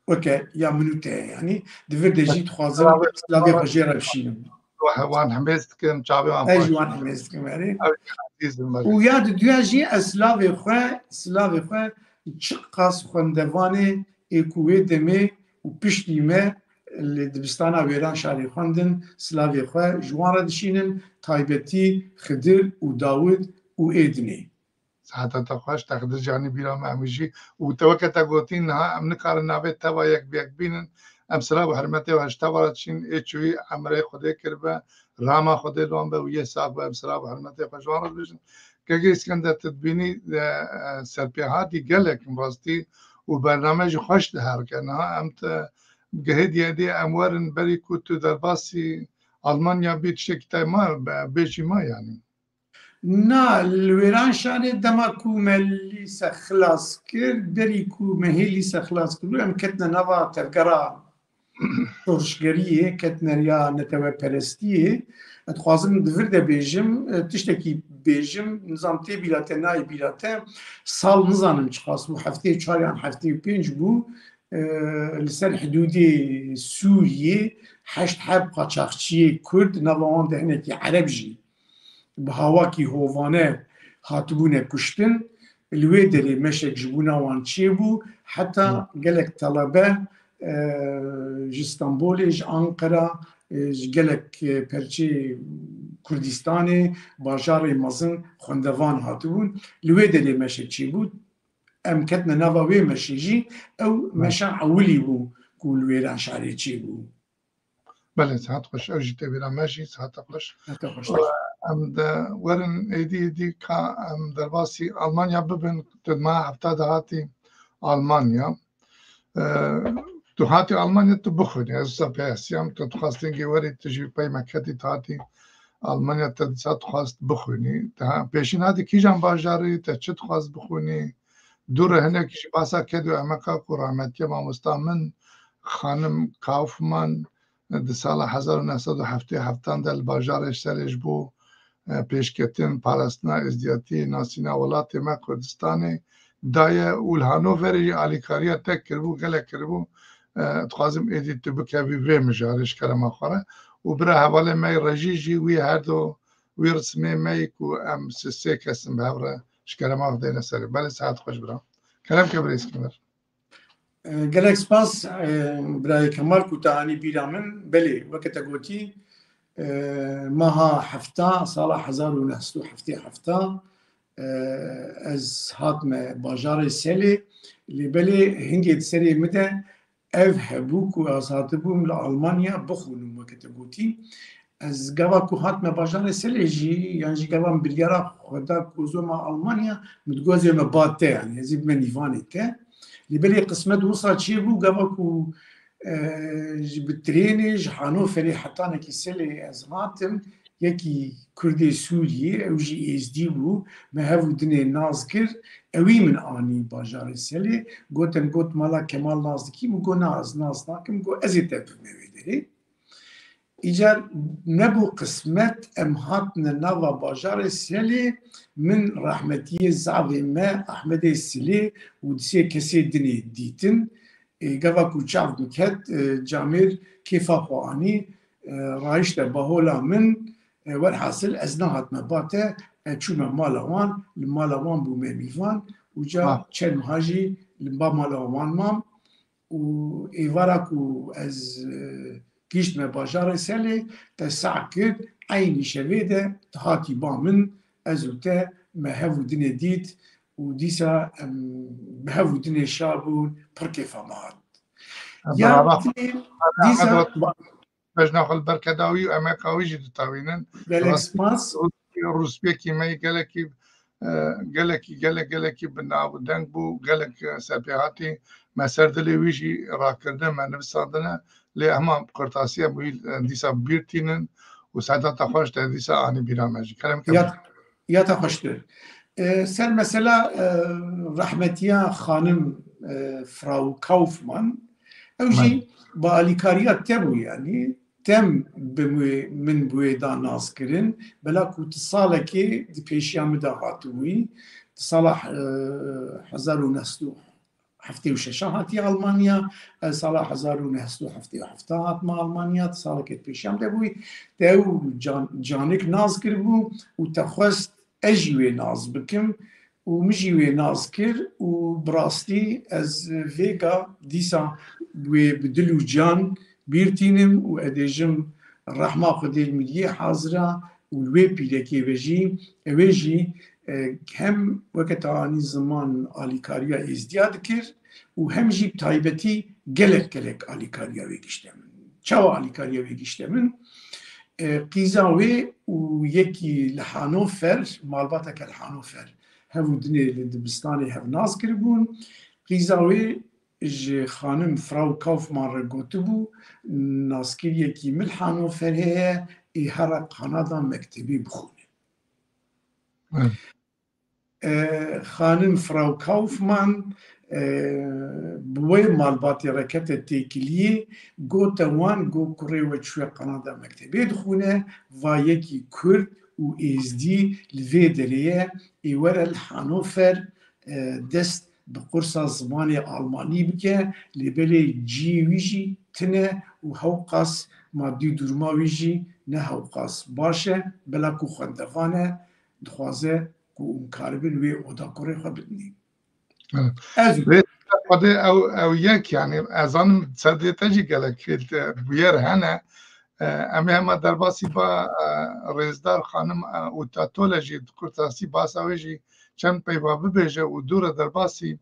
اوكي يا منو تي يعني دفر دجي تخوازم سلافي خجيرة بشينم
وان حمست كم شعبي وان باش
اجوان حمست كماري
عزيز المرء
وياد دواجي اسلاوي خو تشقاس خوندواني اكوي دمي وبشتي ما اللي دبستانا ويران شاري خوندن سلاوي خو جوان دشينن تايبتي خدر وداود وإدني
حتى تخش تقدر جاني بيرا معمجي وتوكتا قوتين ها ام نكار نابت توا يك بيك بينن ام سلا وحرمتي واشتورت شين اتشوي عمري خدي كربا راما خدي لون به ويا صاحب ام سلا وحرمتي فجوار بيجن كجي اسكندر تدبيني سربيهاتي قالك مراستي وبرنامج خوش دهر كانها امت جهد يدي اموار بري كنت درباسي المانيا بيت شكتا ما بيجي ما يعني
نا الويران شاني دما كوما اللي سخلاص كر بري كوما هي اللي سخلاص كر ام كتنا نوا تفقرا ترشگریه كتنا ريا نتوى پرستیه اتخوازم دفر ده بيجم تشتكي بيجم نظام تي بيلاته ناي بيلاته سال نظامم چخاص بو هفته چاريان هفته پنج بو لسر حدودي سورية 8 حب قاچاقچي كرد نوان ده هنكي عرب جي بهواكي هوفانه هاتبونه كشتن الوی دری مشک جبونا وان چی بو حتی گلک طلبه جستانبول ج آنقره گلک پرچی کردستان باجار مازن خوندوان هاتبون الوی دری مشک چی بود ام کتنا نواوی مشیجی او مشان اولی بو کول ویران شعری چی بو
بله ساعت خوش او جیته بیرا ماشي ساعت خوش ام دا ورن ایدی کا ام درباسی آلمانیا ببن تدما هفته دهاتی آلمانیا تو هاتی آلمانیا تو بخونی از سپاسیم تو خواستین که وری تجی پای مکتی تاتی آلمانیا تدسات خواست بخونی تا پیشین هاتی کی جان باجاری تا چت خواست بخونی دور هنه کیش باسا کدو امکا کرامتی ما مستامن خانم کافمان د سال 1977 دل باجارش سرش بو پیشکتن پارستنا ازدیاتی ناسینا ولات ما کردستانی دایه اولهانووری آلیکاریا تک کربو گله کربو تخوازم ایدی تو بکوی وی مجارش کرم آخره و برای حواله می رجیجی وی هر دو وی رسمه می کو ام سه کسم بهوره شکرم آخده نسری بله ساعت خوش برام کلم که بریز کمر
گلک سپاس برای کمال کوتاهانی بیرا من بله وقت گوتی ماها هفته سال 1977 از هاتم باجار سلی اللي بلي هنجي سري متى هبوك وأصاتبهم لألمانيا بخونوا وقت قوتي از جوا كوهات ما باجار سلجي يعني جوا بليارا خدا كوزو مع ألمانيا متجوزة ما باته يعني هزيب من يفاني كه اللي بلي قسمت وصل شيء بو جوا كو بالتريني جحانو فري حتى كي سلي أزماتم يكي كردي سوري أو جي إس دي بو ما هفو دني نازكر أوي من آني باجار سلي قوتن قوت مالا كمال نازكي مو ناز ناكم قو أزيت بمويدري إيجار نبو قسمت أمهاتنا نوا باجار سلي من رحمتي الزعبي ما أحمد السلي ودسي كسي دني ديتن قفا كوچاف بكت جامير كيفا خواني رايش بهولا من والحاصل ازناهات مباته تشوما مالوان المالوان بو ميفان وجا تشن هاجي لمبا مالوان مام و ايفاراكو از كيشت مباجار سالي تسعكد عيني شبيده تهاتي بامن ازوته ما هفو دنيا ديت وديسا بهفو دنيا شابون بركيفا مات
يا ديسا باش ناخذ بركداوي واماكاوي جي تاوينن
بالاسباس
روسبي كيما قالك بنابو دنبو قالك سابيهاتي ما سردلي ويجي راكرنا ما نفسادنا لأهما قرطاسية بويل ديسا بيرتينن وساعتها تخوش ديسا اني برامجي كلام
يا تخوشتر سر مثلا رحمتيا خانم فراو كوفمان او جي باليكاريات تبو يعني تم من بويدا ناس كرن بلا كو تصالكي دي بيشيا مدا هاتوي تصالح 1977 هفته و ششا هاتی آلمانیا سال 1977 هات ما آلمانیا سال که پیشم ده بوی ده جانک ناز کرد بو و تخواست اجیوه ناز بکم و مجیوه ناز کرد و براستی از ویگا دیسا بوی بدل و جان بیرتینم و ادیجم رحمه خودی ملیه حاضره و الوی پیدکی ویجی هم وقت آنی زمان آلیکاریا ازدیاد کرد و هم جیب تایبتی گلک آلیکاریا ویگشته من چاو آلیکاریا ویگشته من قیزاوی و یکی لحانوفر مالباتا که لحانوفر هفو دنی لدبستانی هف ناز کربون قیزاوی ج خانم فراو کافمان را گوتو بو ناسکر یکی مل حانوفر هیه ای هر قنادا مکتبی بخونه خانم فراو کافمان بوی مالباتی رکت تیکلیه گوتا وان گو کره و چوی قنادا مکتبی دخونه و یکی کرد و ایزدی لوی دریه ایوار الحانوفر دست بقرص زمان آلمانی بکه لبلی جی ویجی تنه و هوقاس مادی درما ویجی نه هوقاس باشه بلا کو خندفانه دخوازه کو امکاربن وی اودا کره خواه بدنی
او یک یعنی از آن صدی تجی گلک بیر هنه امی همه در باسی با رزدار خانم او تاتول جی کرتاسی باساوی جی چند پیوا ببیجه و دور در باسی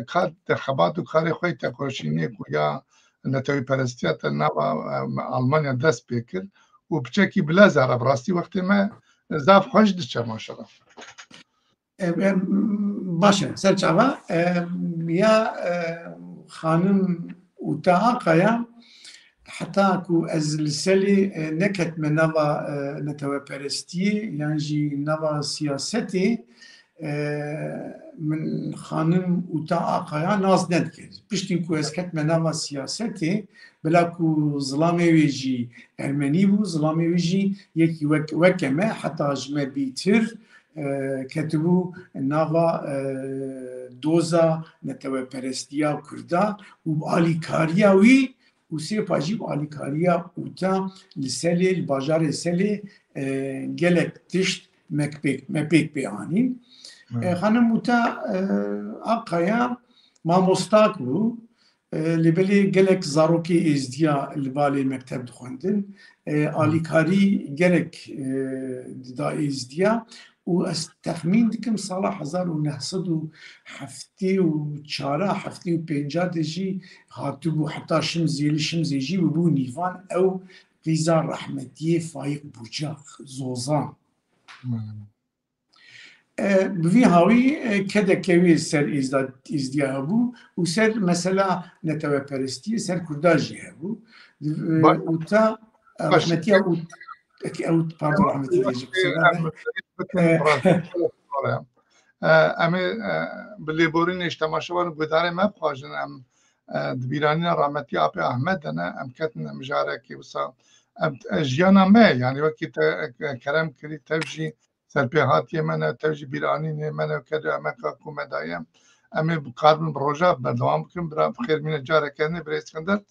کار خبات و کار خوی تکوشینی یا نتوی پرستیات نوا آلمانیا دست بکر و بچکی بلا زهره براستی وقتی ما زاف خوش دچه ماشاءالله
باشه سرچاوا یا خانم و تاقایا حتى كو از لسالي نكت من نوا نتوى پرستي يعني نوا سياستي من خانم وتا آقايا ناز ندكر بشتي كو اسكت من نوا سياستي بلا كو ظلامي ويجي ارمني بو ظلامي ويجي يكي وكما حتى جمع بيتر كتبو نوا دوزا نتوى پرستيا كردا وباليكاريا وي و سی پاجیب آلیکاریا اوتا لسلی الباجار سلی گلک تشت مپیک بیانی خانم اوتا آقایا ما مستاق بو لبلی گلک زاروکی ازدیا لبالی مکتب دخوندن آلیکاری گلک دا ازدیا و از تخمین دکم سال 1974 دجی هاتو بو حتی شمزی جی بو نیوان او قیزا رحمتی فایق بوجاق زوزان بوی هاوی کده کوی سر ازدیا بو و سر مثلا نتوه پرستی سر کرداجی هبو و تا رحمتی او پاردون رحمتی دیجی
امی بلیبورین اجتماعشوان گداره مبخواجن ام دبیرانین رحمتی آپی احمد دنه ام کتن مجاره که بسا جیانا ما یعنی وکی کرم کری توجی سرپیهاتی منه توجی بیرانین منه کدو امکا کومدایم امی بقاربن بروژا بردوام بکن برا بخیر من جاره کنه برای اسکندر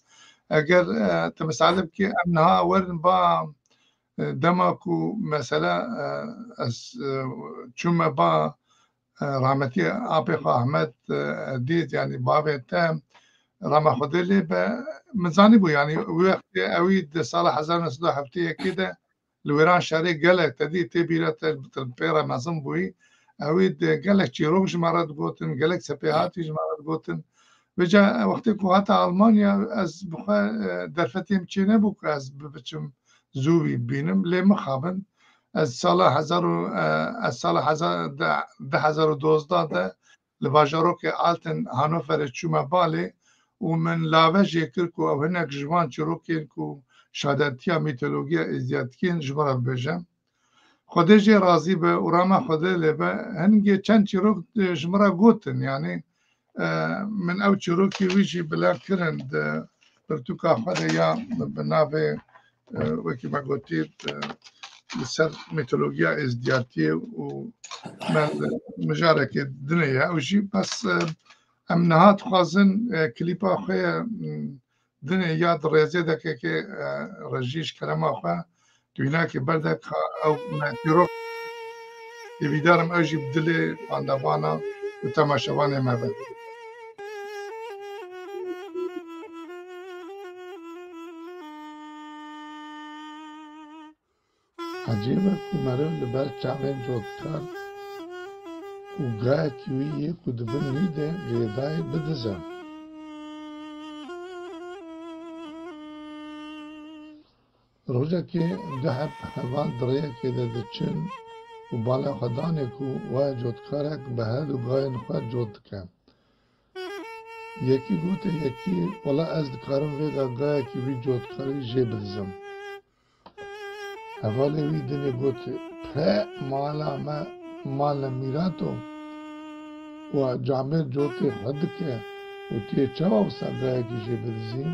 اگر تمساعدب که امنها ورن با دماكو مثلا چوم با رحمتي آبخ احمد ديت يعني بابي تام رحمه خدلي بمزاني بو يعني وقت اويد صالح حزان سدو حفتيه كده لويران شاري قالك تدي تبيرات البيرا مازن بوي اويد قالك تشيروك جمارات قوتن قالك سبيهاتي جمارات قوتن بجا وقتكو هاتا المانيا از بخوا درفتي مچينه بوك از بچم زوی بینم لی مخابن از سال 2012 ده لباجارو که آلتن هانوفر چومه بالی و من لاوش یکر که او هنک جوان چروکین که شادتیا میتولوگیا ازیادکین جمعه بجم خوده جی رازی به اورام خوده لی به هنگی چند چروک جمعه گوتن یعنی من او چروکی ویجی بلا کرند برتوکا خوده یا بناوه وکی ما گوتید سر میتولوژیا ازدیاتی و من مجاره که دنیا اوجی بس ام نهات خوازن کلیپا خواه دنه یاد ریزه دکه که رجیش کلمه خواه دوینا که بردک او مهتیرو دیویدارم اوجی بدل خاندوانا و تماشوان مبن عجیبه که مرو لبر چاوین جودکار و گاه کیویی که دبن نیده ریدای بدزم روزه که ده هوان دریه که دچن و بالا خدانه کو و جودکارک به هر دو گاین خود جود کن یکی گوته یکی ولا از دکارم ویگا گاه که وی جودکاری جه بدزم حواله وی دنه گوته په مالا میراتو و جامعه جوته خود که و تیه چوا بسا گاه که جه بدزیم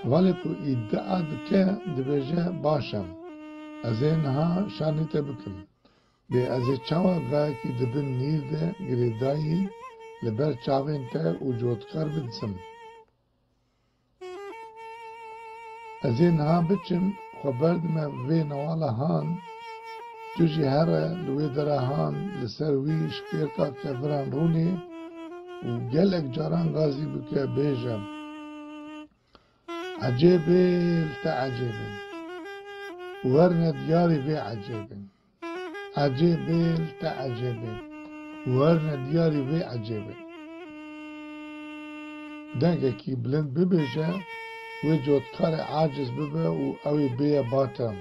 حواله کو ادعا دکه دبیجه باشم از اینها شانیت بکن به از چاوا گاه که دبن نیر ده گریدایی لبر چاوین ته و جودکار بدزم از اینها بچم خبرد me vê newala han tu jî here li wê dere han li ser wî şkêrka keviran rûnê û gelek caran gazî bike bêje ecêbêl te ecêbê werne diyarê vê ecêbê ecêbêl te ecêbê werne diyarê vê ecêbê dengekî bilind bibêje wê cotkarê aciz bibe û ew ê bêye batem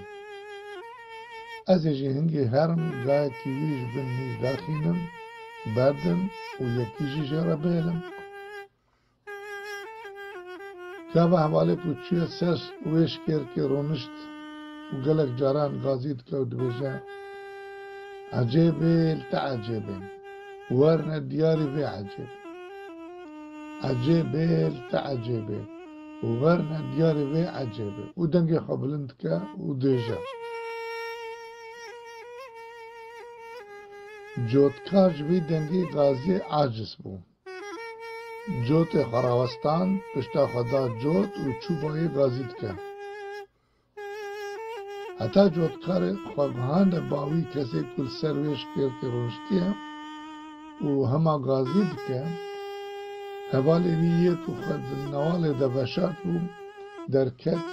ez ê jî hingê herim gayekî wî ji bin nîv daxînim berdim û yekî jî jê re bêlim gava hevalê ku çûye ser wê şkêrkê rûnişt û gelek caran gazî dike û dibêje ecêbêl te ecêbê werne diyarê vê ecêbê ecêbêl te ecêbê وورنا دياري وي عجيبة ودنجي خبلندك وديجا جوتكار جوي دنجي غازي عاجز بو جوت خراوستان پشتا خدا جوت و چوباي غازي دكا حتى جوتكار خوابهان باوي كسي كل سرويش كير كرونشتيا و هما غازي دكا هوالی ویه که خود نواله دبشت و درکت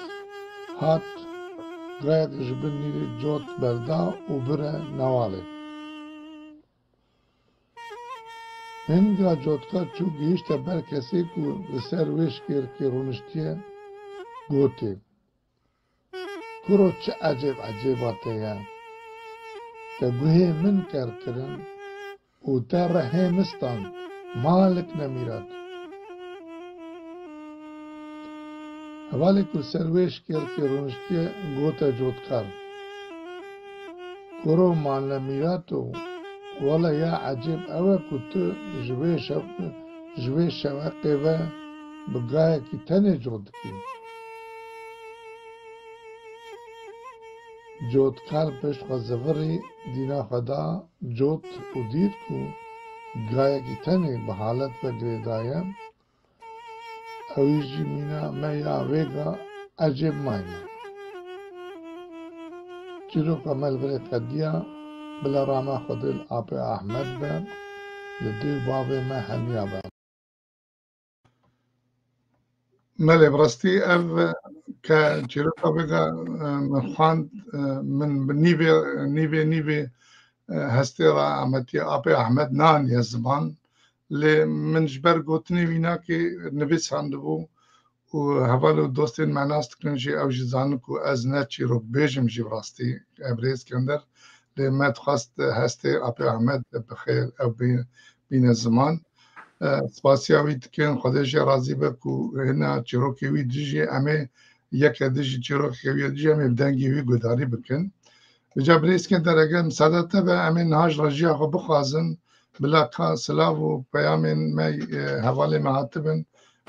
هات غیر جبن نیری جوت بردا و بره نواله هنگا جوتکار چو گیشت بر کسی که بسر ویش کر که رونشتیه گوته کرو چه عجیباته یا تا گوه من کر کرن و تا رحه مستان مالک نمیراد حوالی که سرویش کر که رونشتی گوتا جودکار کرو مان نمیراتو ولا یا عجیب اوه که تو جوی شوقی و بگاه که تنه جود کی جودکار پشت خزوری دینا خدا جود و دید که گاه که تنه به حالت و گریدایم اویجی مینا میا ویگا عجیب ماینا چیرو کمال بری قدیا بلا راما خودل آپ احمد با لدی بابی ما همیا با ملی برستی او که چیرو کا بگا مخواند من نیوی هستی را عمتی آپ احمد نان یا زمان لی من جبر گوتنی وینا که نویس هندبو و حوالو دوستین معناست کنجی او جزانو که از نچی رو بیجم جی براستی ابریز کندر لی مد خواست هستی اپی احمد بخیر او بین زمان سپاسی اوی دکن خودش رازی با که هنا چیروکی وی دیجی امه یک دیجی چیروکی وی دیجی امه بدنگی وی گداری بکن بجا بریز کندر اگر مسادته و امه نهاج راجی آخو بخوازن بلا کا سلاو و پیام ما حواله معاتبن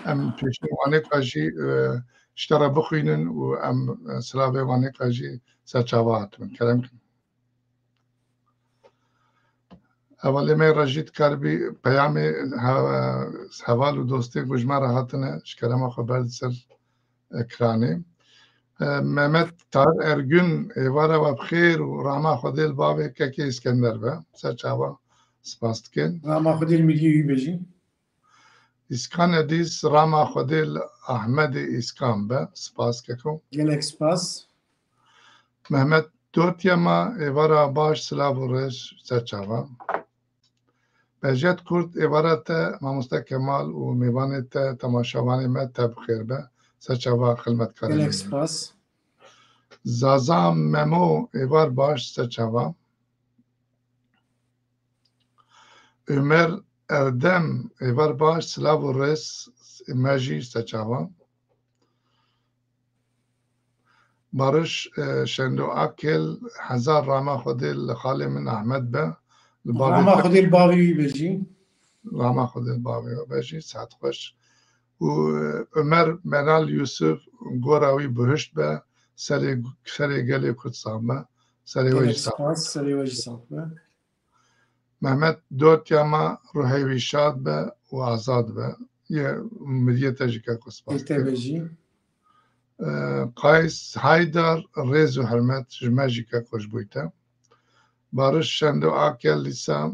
ام پیشن وانه کاجی اشترا بخوینن و ام سلاو وانه کاجی سچاوا هاتون کلام کن اولی می رجید کربی پیام حوال و دوستی گوشما راحتنه شکرما خبر سر اکرانی مهمت تار ارگون ایوارا و بخیر و راما خودیل بابه که اسکندر به سر چاوا سپاست کن
راما خودیل میلیوی بجی
اسکان ادیس راما خودیل احمد اسکان به سپاس کن
گلک سپاس
مهمت دوتیما ایوارا باش سلاو و رش سر چاوا بجت کرد ایوارا ماموستا کمال و میوانت تماشاوانی ما بخیر به سر چاوا خدمت کاری
گلک سپاس
زازا ممو ایوار باش سر چاوا Ömer Erdem ایوار باش سلاو و رس مجی سر چاوا بارش شندو اکل هزار راما خودیل خاله من احمد به
راما خودیل باوی بجی
راما خودیل باوی بجی ساعت خوش و Ömer Menal Yusuf گوراوی بهشت به سری گلی کردستان به سری
گلک
وجی سان
سپاس سری وجی سان
محمد دوتیاما روحیوی شاد به و آزاد به یه مدیه تجیکه کسپاس
ایته بجی
قایس هایدار ریز و حرمت جمجیکه کش بویته بارش شندو آکل لیسا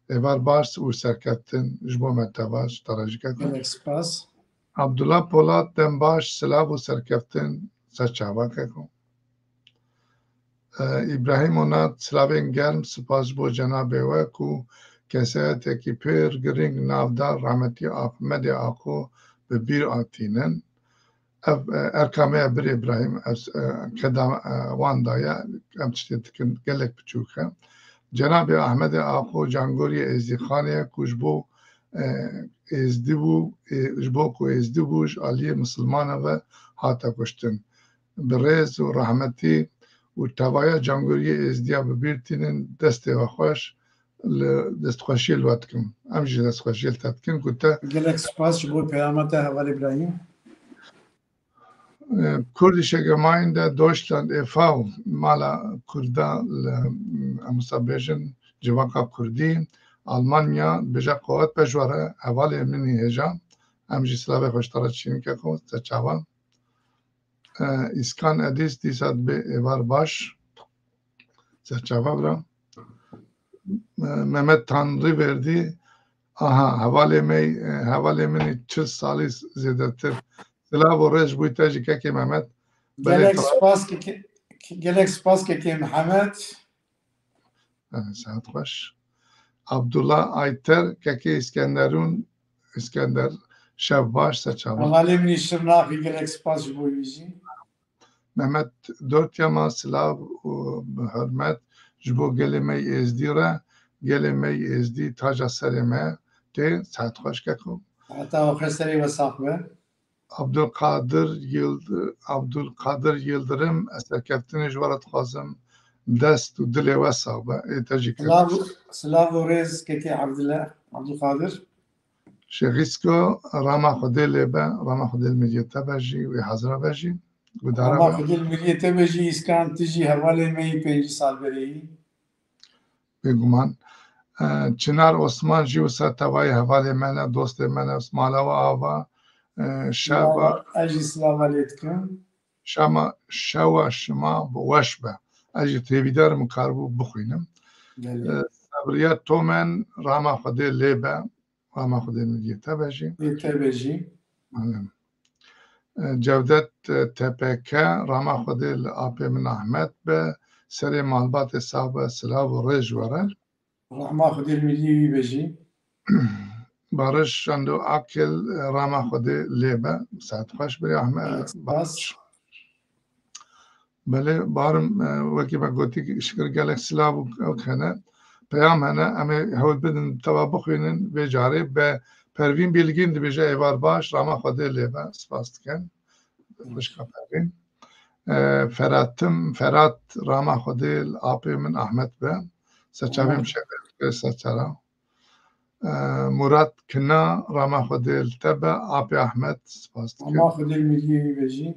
ایوار باش و سرکتن جبو متواش تراجیکه کن
گلک سپاس
عبدالله پولاد دم باش سلاو و سرکتن سرچاوا که کن ابراهیم اونات سلاوین گرم سپاس بو جناب وکو کسایت کی پیر گرینگ نافدار رحمتی احمد آقو به بیر آتینن ارکامه بر ابراهیم کدام وان دایا ام تشتکن گلک بچوکه جناب احمد آقو جانگوری ازدی خانه کجبو ازدیبو جبو کو ازدیبوش علی مسلمان و هاتا کشتن برز و رحمتی و توایا جانگوری ازدیا ببیرتینن دست و خوش دست خوشی الوات کن امجی دست خوشی الوات کن کتا
گلک سپاس جبو پیامت حوال ابراهیم
Kurdische Gemeinde Deutschland e.V. mala Kurda musabejin civaka Kurdi Almanya beja qovat pejwara heval emini heja em jî silave xweştara çîn ke xwe te çavan İskan edîs dîsat bê êvar baş te çava bira Mehmet Tanrıverdi aha hevalê minî 40 salî zêdetir Silav û rêj bûyî te jî kekê Mehmet
گلک سپاس که محمد
saat xweş Abdullah Ayter kekê İskender şev baş te çavan
حوالی منی شرناخی گلک سپاس جبو بجی
Mehmet Dörtyama silav û bi hürmet ji bo gelê me êzdî re gelê me êzdî taca serê me tê saet xweş kekim
حتی آخر سری و صاحبه
Abdülkadir Yıldırım eserkeftinê ji we re dixwazim dest û dilê we sağ be ê te jî kekim
سلاو و ریز که عبدالقادر
Şexisko rama Xwedê lê be rama Xwedê milî te be jî wê hezira be jî gudara
راما
be
خودیل ملیته بجی اسکان تجی حوالی می 5 سال بری
bêguman Çınar Osman jî wisa tevayê hevalê me ne dostê me ne mala we ava şeva
اجی سلاو علیکم
şewa şima bi weş be ez jî têvîdarim karibû bixwînim Sebriya Tomen rama Xwedê lê be rama Xwedê milî te be jî
ایته بجی
Cevdet TPK rama Xwedê li apê min Ahmed be serê malbatê sağ be silav û rêj were
راما خودیل ملی بجی
Barış Şando Akil rama Xwedê lê be saet xweş birê Ahmed
بس
Belê barim wekî me gotî şikir gelek silav ew hene peyam hene em ê hewl bidin teva bixwînin vê carê be Pervîn Bilgîn dibêje êvar baş rama Xwedê lê be spas dikin xwişka Pervîn Ferhat rama Xwedê li apê min Ahmed be serçavêm şevê serçara Murat Kina rama Xwedê li te be apê Ahmed spas dikin
راما خودیل ملی بجی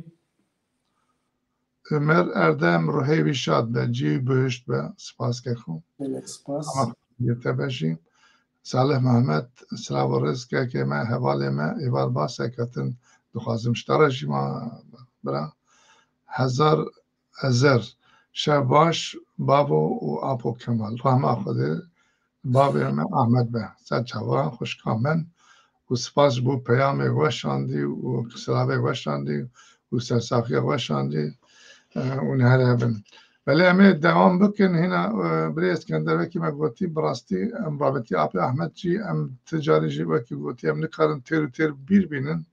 Ömer Erdem ruhê wî şad be cî bihişt be spas kekim
گلک سپاس
يتبشي صالح محمد سلاو رزقه که ما حواله ما ایوار باسه کتن دخوازم شترشی ما برا هزار ازر شباش بابو و آپو کمال رحمه خوده بابی ما احمد به سد چوا خوشکامن و سپاس بو پیام وشاندی و سلاوه وشاندی و سرساخی وشاندی و نهره بن ولی همه دوام بکن هنا برای اسکندر وکی ما گوتی براستی ام رابطی آپی احمد جی ام تجاری جی وکی گوتی ام نکارن تیر و تیر بیر بینن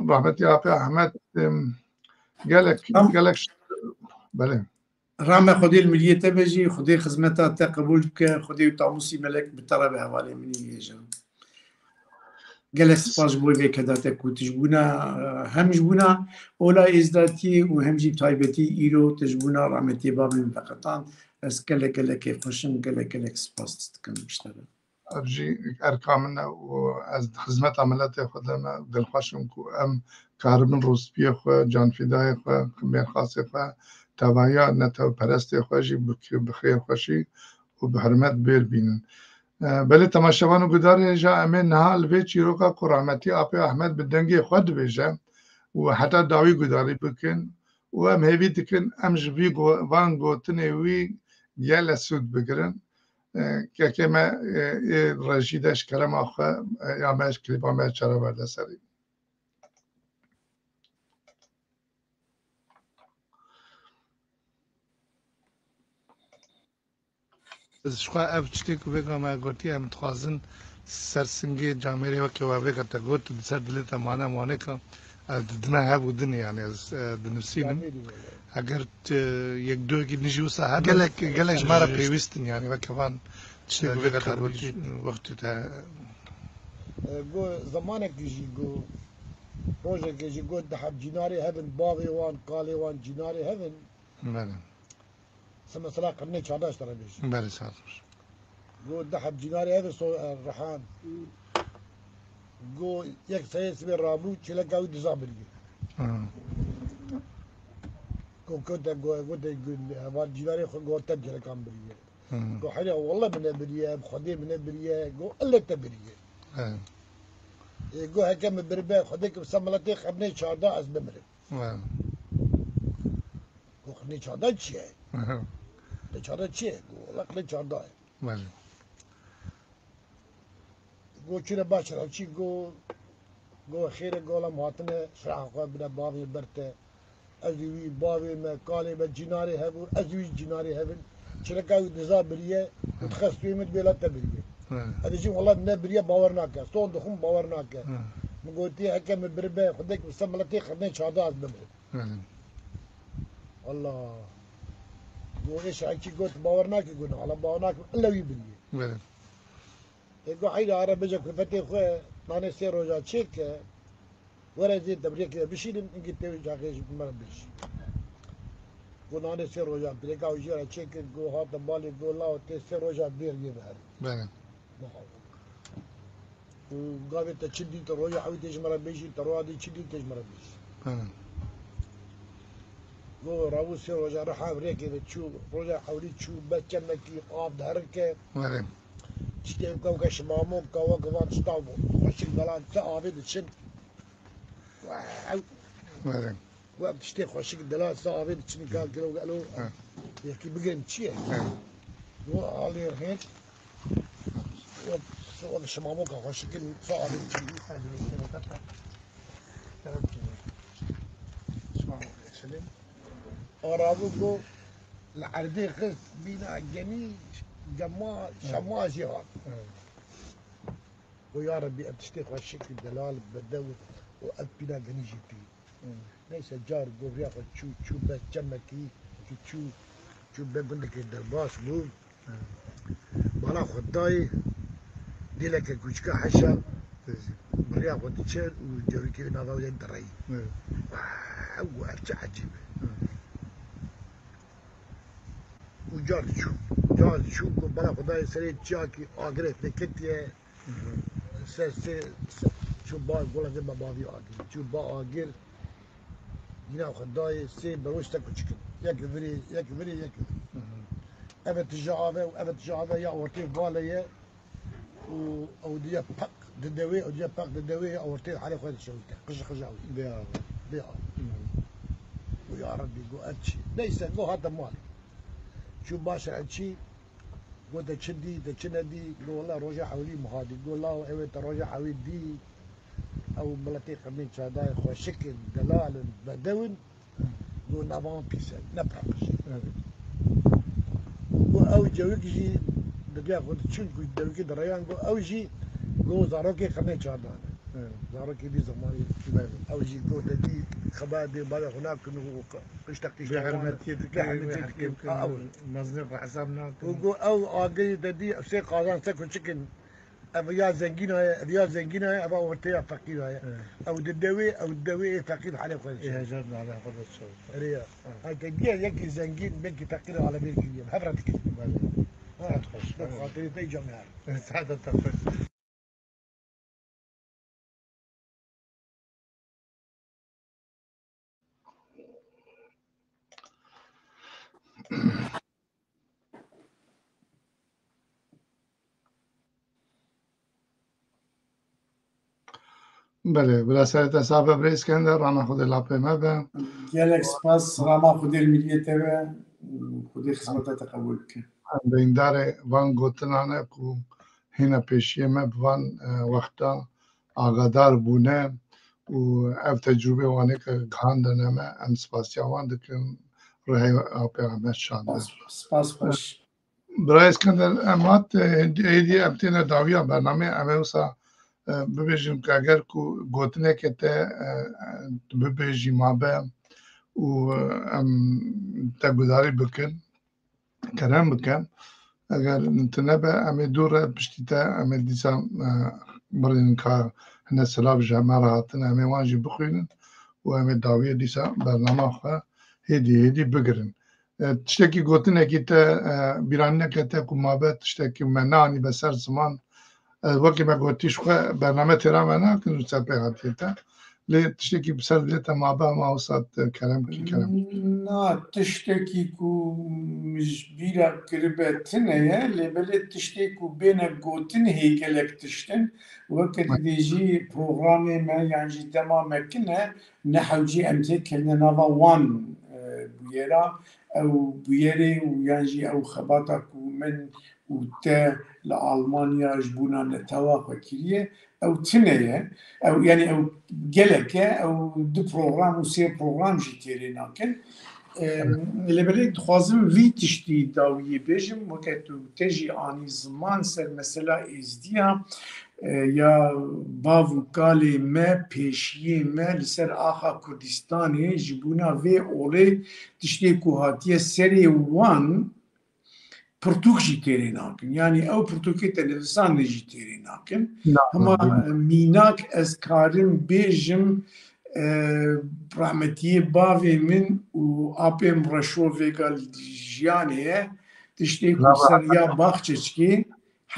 رابطی آپی احمد گلک بله
رحمة خدي الملية تبجي خدي خدمتها تقبلك خدي طاووسي ملك بالطلبة حوالي مني يجا قال سباس بوي بك هداتك وتجبونا هم جبونا اولا ازداتي وهم جيب تايبتي ايرو تجبونا رحمتي باب المفقطان بس قال كيف خوشم قال سباس تكن بشتغل
ارجي اركامنا واز خدمت عملات خدنا دلخوشم کو ام کاربن روسپی خو جان فدای خو کمبر خاص خو توایا نتو پرست خوشی بخیر خوشی و به حرمت بیر بینن بله تماشاوانو گدار جا امن نهال و چیروکا کرامتی آپ احمد بدنگی خود بجا و حتی داوی گداری بکن و ام هیوی دکن ام جوی وان گوتنه وی گل سود بگرن که ما رشیدش کلم آخه یا ماش کلیپا ما چرا برده سری
شخوا اف تشتي کو بگم گوتی ام تخازن سرسنگی جامعه و که و بگه تا گوت سر دلتا مانا مانه که دنا هب ودن يعني از دنسينم اگر یک دو کی نجیو ساعت گلک مارا پیوستن يعني و كمان تشتي کو بگه تا گوتی وقت تا
گو زمانك يجي گو روجك يجي گو دحب جناري هبن بابي وان قالي وان جناري هبن
بله
سما صلاة قرني چاداش ترى بيش
بله ساتر
گو دحب جناري هبن صو الرحان گو یک سيد سبي رابو چلا قاوي دزابري گو كنت گو وان جناري خو گو تبجل كان بريه گو حيلا والله من بريه بخدي من بريه گو الا تبريه گو هكا من بربا خديك بسملتي خبني چادا از بمرم گو خبني چادا چيه چادا چيه گو لقني چادا
بله
گو چونه باشر چی گو خیر گولا ماتنه شرح خو بنا بابي برته ازوی بابي ما قالي ما جناري هبو ازوی جناري هبن چونه قاوي دزا بريه وتخصوي مت بلا تبريه هذا شيء والله من بريه باور ناكا صون دخون باور ناكا مقولتي هكا من بربا خدك بسملتي خدني شهادات بمري والله قول ايش هيك قلت باور ناكا قلنا على باور ناكا الا ويبريه يقول حيدا عرب بجك فتي خويا ماني سير روجا تشيك ورا زيد تبريك بشيل انك تبي جاكيش مربش قول انا سير روجا بريكا وجيرا تشيك قول هات بالي قول لا سير روجا بير يبهر
بله
وقابل تشدي تروجا حاول تجمر بيجي تروادي تشدي تجمر بيجي قول راو سير روجا راح بريك تشوف روجا حاولي تشوف بتشمكي قاف دهرك
بله
تشتي كوكا شمامو كوكا كمان ستابو وشك دلان ساعة تشن
بله
وقت خوشك دلال ساعة تشن كان كيلو قالوا يحكي بقين تشيه وعلي رهين وقت شمامو كوشك ساعة تشن أرابوكو العردي خس بينا جميل جماع شماس يهان ويا ربي أبتشتيق والشكل دلال بدوت وأبينا جنيجي بي ليس جار قبريا تشو بس جمكي تشو بقولك الدرباس مو بلا خداي ديلك كوشكا حشا بريا وتشيل وجوريكي نضاو يدري هو أرجع عجيب وجار شو بلا خداي سريت جاكي آجرت نكتيه شو با قولا زي ما بابي آجر شو با آجر ينا خداي سي بروشتك وشكل يك فري أبد الجعابة وأبد الجعابة يا أورتي بالية ودي بق ددوي ودي بق ددوي أورتي على خد الشوكة قش خجاوي بيع ويا ربي جو أتشي ليس جو هذا مال شو باشر أتشي جو تشدي تشندي جو والله رجع حولي مهادي جو الله أيوة رجع حولي دي أو بلاتي قمين شاداي خو شكل دلال بدون جو نبان بيسل نبرقش جو أو جوكجي دقيقة خد تشين جو جوكي دريان جو أو جي جو زاروكي قمين شاداي زاروكي دي زماني أو جي جو تدي خبادي بعد هناك إنه قشتك
مزنق حسابنا
وجو أو أجي تدي سي قازان سكون شكل أبيا زنجين هاي أبيا زنجين هاي أبا ورتيا فقير هاي أو الدوي فقير حلف خالص
يا جرنا على هذا الشيء
ريا هاي تدي يك زنجين بنك فقير على بيرك اليوم هبرتك ها تخش خاطري تي جماعة
سعادة تخش بله بلا سرت صاحب بريس کندر راما خود لاپه ما به
گلک سپاس راما خودی الملیته و خودی خدمت تقبل کن
به این داره وان گوتنانه کو هینا پیشیه ما بوان وقتا آگادار بونه و اف تجربه وانه که گاندنه ما ام سپاسیا وان دکن روحی پیغمبر شانده
سپاس خوش
برای اسکندر امات ایدی ابتین داویا برنامه امروسا ببیجیم که اگر کو گوتنه که ته ببیجی ما به و ام تگوداری بکن کرم بکن اگر نتنبه امی دور پشتیتا امی دیسا برین که هنه سلاب جمع راحتن امی وانجی بخوینن و امی داویه دیسا برنامه خواه هیدی بگرن تشتکی گوتنه که ته بیرانه که ته کمابه تشتکی منانی بسر زمان وقتی ما گوتیش خواه برنامه تیرا نه کنو سر پیغاتی تا لی تشتکی بسر دیتا ما با ما وسط کلم کی کلم
نه تشتکی کو مش بیرا کربتنه لبله تشتکو بین گوتن هیکلک تشتن وقت دیجی پروگرام ما یعنی تمام کنه نحوجی امتى كنا نوا وان بيرا او بيري ويانجي او خباتك من وتا لألمانيا جبونا نتوا فكرية او تنية او يعني او جلكة او دو بروغرام وسي بروغرام جيتيري ناكن اللي بلي دخوازم في تشتي داوية بيجم وقت تجي آني زمان سر مسألة ازديا یا باوکالی ما پیشیه ما لسر آخا کردستانی جبونا وی اولی تشتی کوهاتیه سری وان پرتوک جی تیری ناکن یعنی او پرتوکی تلویزیون جی تیری ناکن اما میناک از کارم بیجم رحمتیه باوی من و آپیم رشو ویگال جیانه تشتی کو سر یا باخچچکی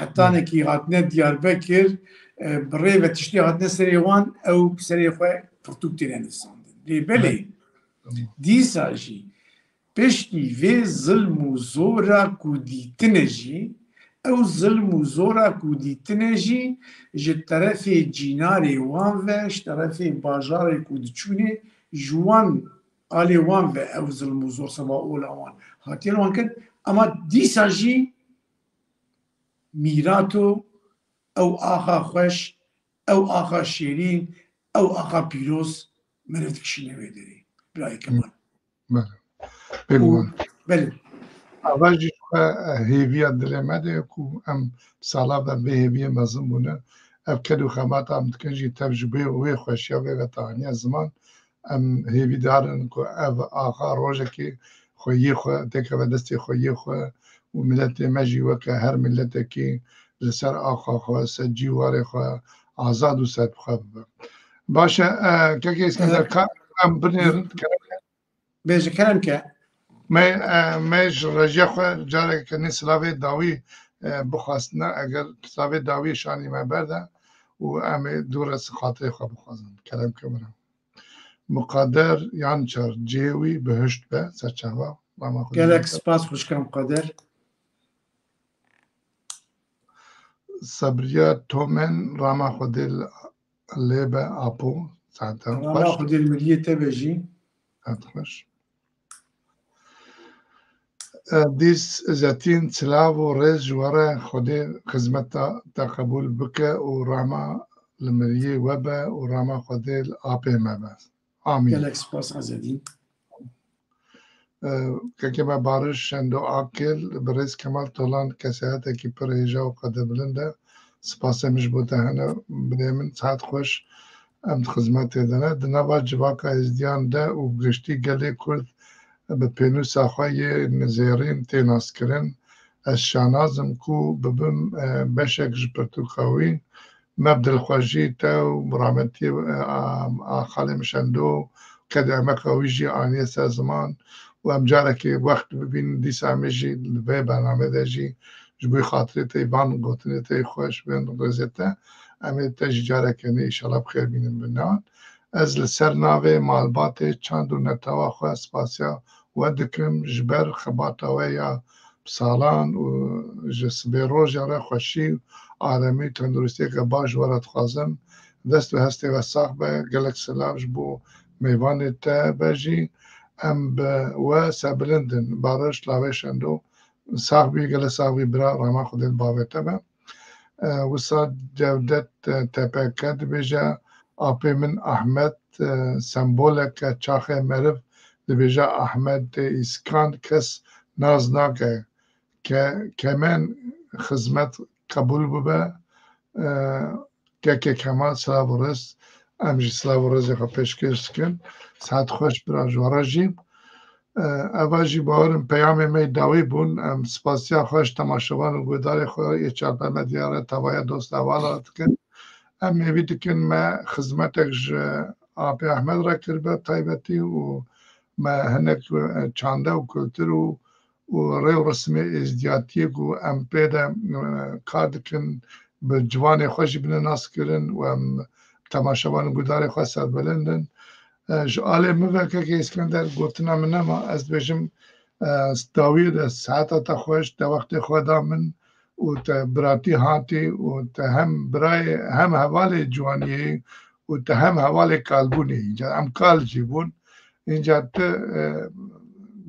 حتى نكي غاتنا ديار بكر بريفة تشتي غاتنا سريوان أو سريخوة فرتوك تيران الساند لي بلي دي ساجي بشتي في ظلم وزورا كودي تنجي أو ظلم وزورا كودي تنجي جي طرفي جيناري وان فاش طرفي باجاري كودي تشوني جوان آلي وان فا أو ظلم وزور سبا أولا وان هاتين وان كن أما دي ساجي میراتو او آخا خوش او آخا شیرین او آخا پیروز مرد کشی نوی داری برای کمان
بله بگوان
بله
اول جی هیویا دلمده کو ام سالا به هیویا مزم بونه اف کدو خمات ام تکنجی تجربه وی خوشیا و تانی زمان ام هیوی دارن کو اف آخا روزه کی خویی خو تک و دستی خویی خو و ملت مجی وکه هر ملت کی لسر آخا خو سجی واره خو آزاد و سد خو باشه که اسکندر کام بنر
بیش کلام که
مش رجع خو جاره که نسلاوی داوی بخواستنا اگر سلاوی داوی شانی ما برده و ام دور از خاطر خو بخواستن کلام که برم مقدر یان چار جیوی بهشت به سچوا
گلک سپاس خوشکم قدر
صبريا تومن راما خدل ليبا أبو ساعتها
راما
خوش
خدي الملية تبجي
خوش دیس زتین سلاو و رز جواره خودی خدمت تا قبول بکه و راما لمریه وبه و راما خودی آپه مبه آمین
قالك سباس عزدين
که ما بارش شندو آکل برز کمال طولان کسیت کی پر هجا و قد بلنده سپاسه مش بوده هنه بریمن ساعت خوش ام خدمت دنه دنوا جواکا ازدیان ده و گشتی گلی کرد به پینوسا خواه نزیرین تیناس کرن از شانازم کو ببم بشک جپرتو خوی مبدل خواجی تا و برامتی خاله مشندو کده امه خوی جی آنیه سازمان و امجاره که وقت ببین دیس همه جی لبه برنامه ده جی جبوی خاطره تا ایبان گوتنه تا خوش بین رزیته امه تا جاره کنه ایشالا بخیر بینیم بنان از لسر ناوه مالبات چند و نتاوه خواه سپاسیا و دکم جبر خباتاوه یا سالان و جسبه روز یاره خوشی آرامی تندرستی که باش ورد خوازم دست و هستی و ساق به گلک سلاوش بو میوان تا بجی ام و سبلندن بارش لاوه شندو ساق بی گل ساق بی برا راما خودت باوه تبه و سا جودت تپکت بجا آپی من احمد سمبولک چاخ مرف دبیجا احمد اسکان کس ناز ناکه که من خدمت قبول ببه که کمال سلاو رس امجی سلاو رس یکا پیشکش کن ساعت خوش برا جوارا جیم اواجی باورم پیام می داوی بون سپاسیا خوش تماشاوان و گودار خواه یه چار پرمه دیاره تاوای دوست اوالا کن میوید کن ما خدمتک آبی احمد را کرده تایبتی و ما هنک چانده و کلتر و ریو رسمی ازدیاتی و ام پیدا کار دکن به جوان خوشی بینه ناس کرن و ام تماشاوان گودار خواه سر بلندن جعاله موکه که اسکندر گوتنا منه ما از بشم داوید ساعتا تا خوش دا وقت خدا من و تا براتی هاتی و تا هم برای هم حوال جوانی و تا هم حوال کالبونی اینجا هم کال جیبون اینجا تا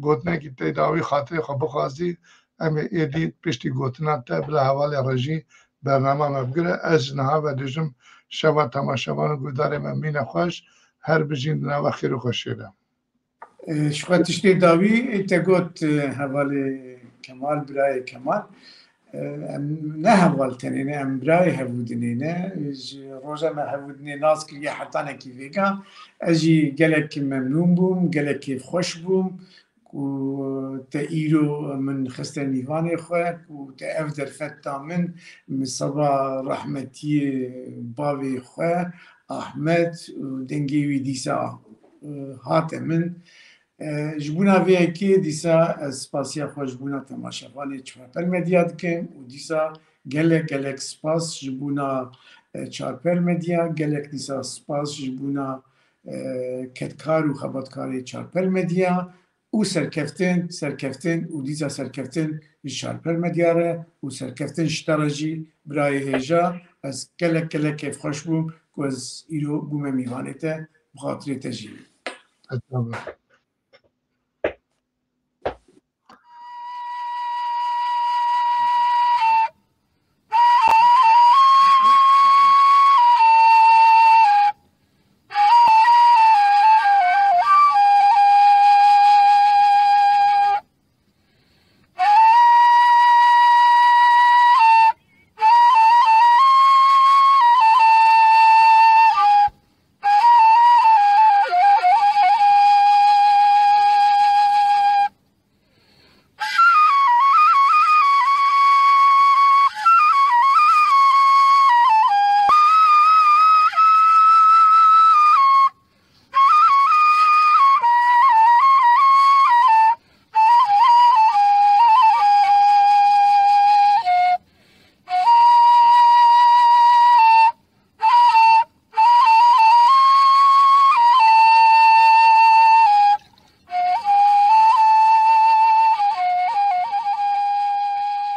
گوتنه که تا داوی خاطر خواه بخوازی هم ایدی پشتی گوتنا تا بلا حوال رجی برنامه مبگره از نها و دجم شوا تماشاوان گودار من مین خوش هر بجین دنا خیر و خوشی ده
شخوة تشتي داوي تقوت هوال كمال براي كمال نه هوال تنينه ام براي هودنينه روزا ما هودني ناس كريا حتى انا كيفيكا اجي قالك ممنون بوم قالك كيف خوش بوم و تأيرو من خستر نيفاني خوك و تأفدر فتا من صبا رحمتي بابي خوك أحمد و دنگيوي ديسا هات من جبونا ویکی دیسا از سپاسیا خوش بونا تماشاوانی چارپل مدیا دکن و دیسا گلک سپاس جبونا چارپل مدیا گلک دیسا سپاس جبونا کتکار و خباتکاری چارپل مدیا او سرکفتن و دیسا سرکفتن چارپل مدیا ره و سرکفتن شتراجی برای هجا از گلک خوش بوم که از ایرو بوم میوانیته بخاطر تجیبی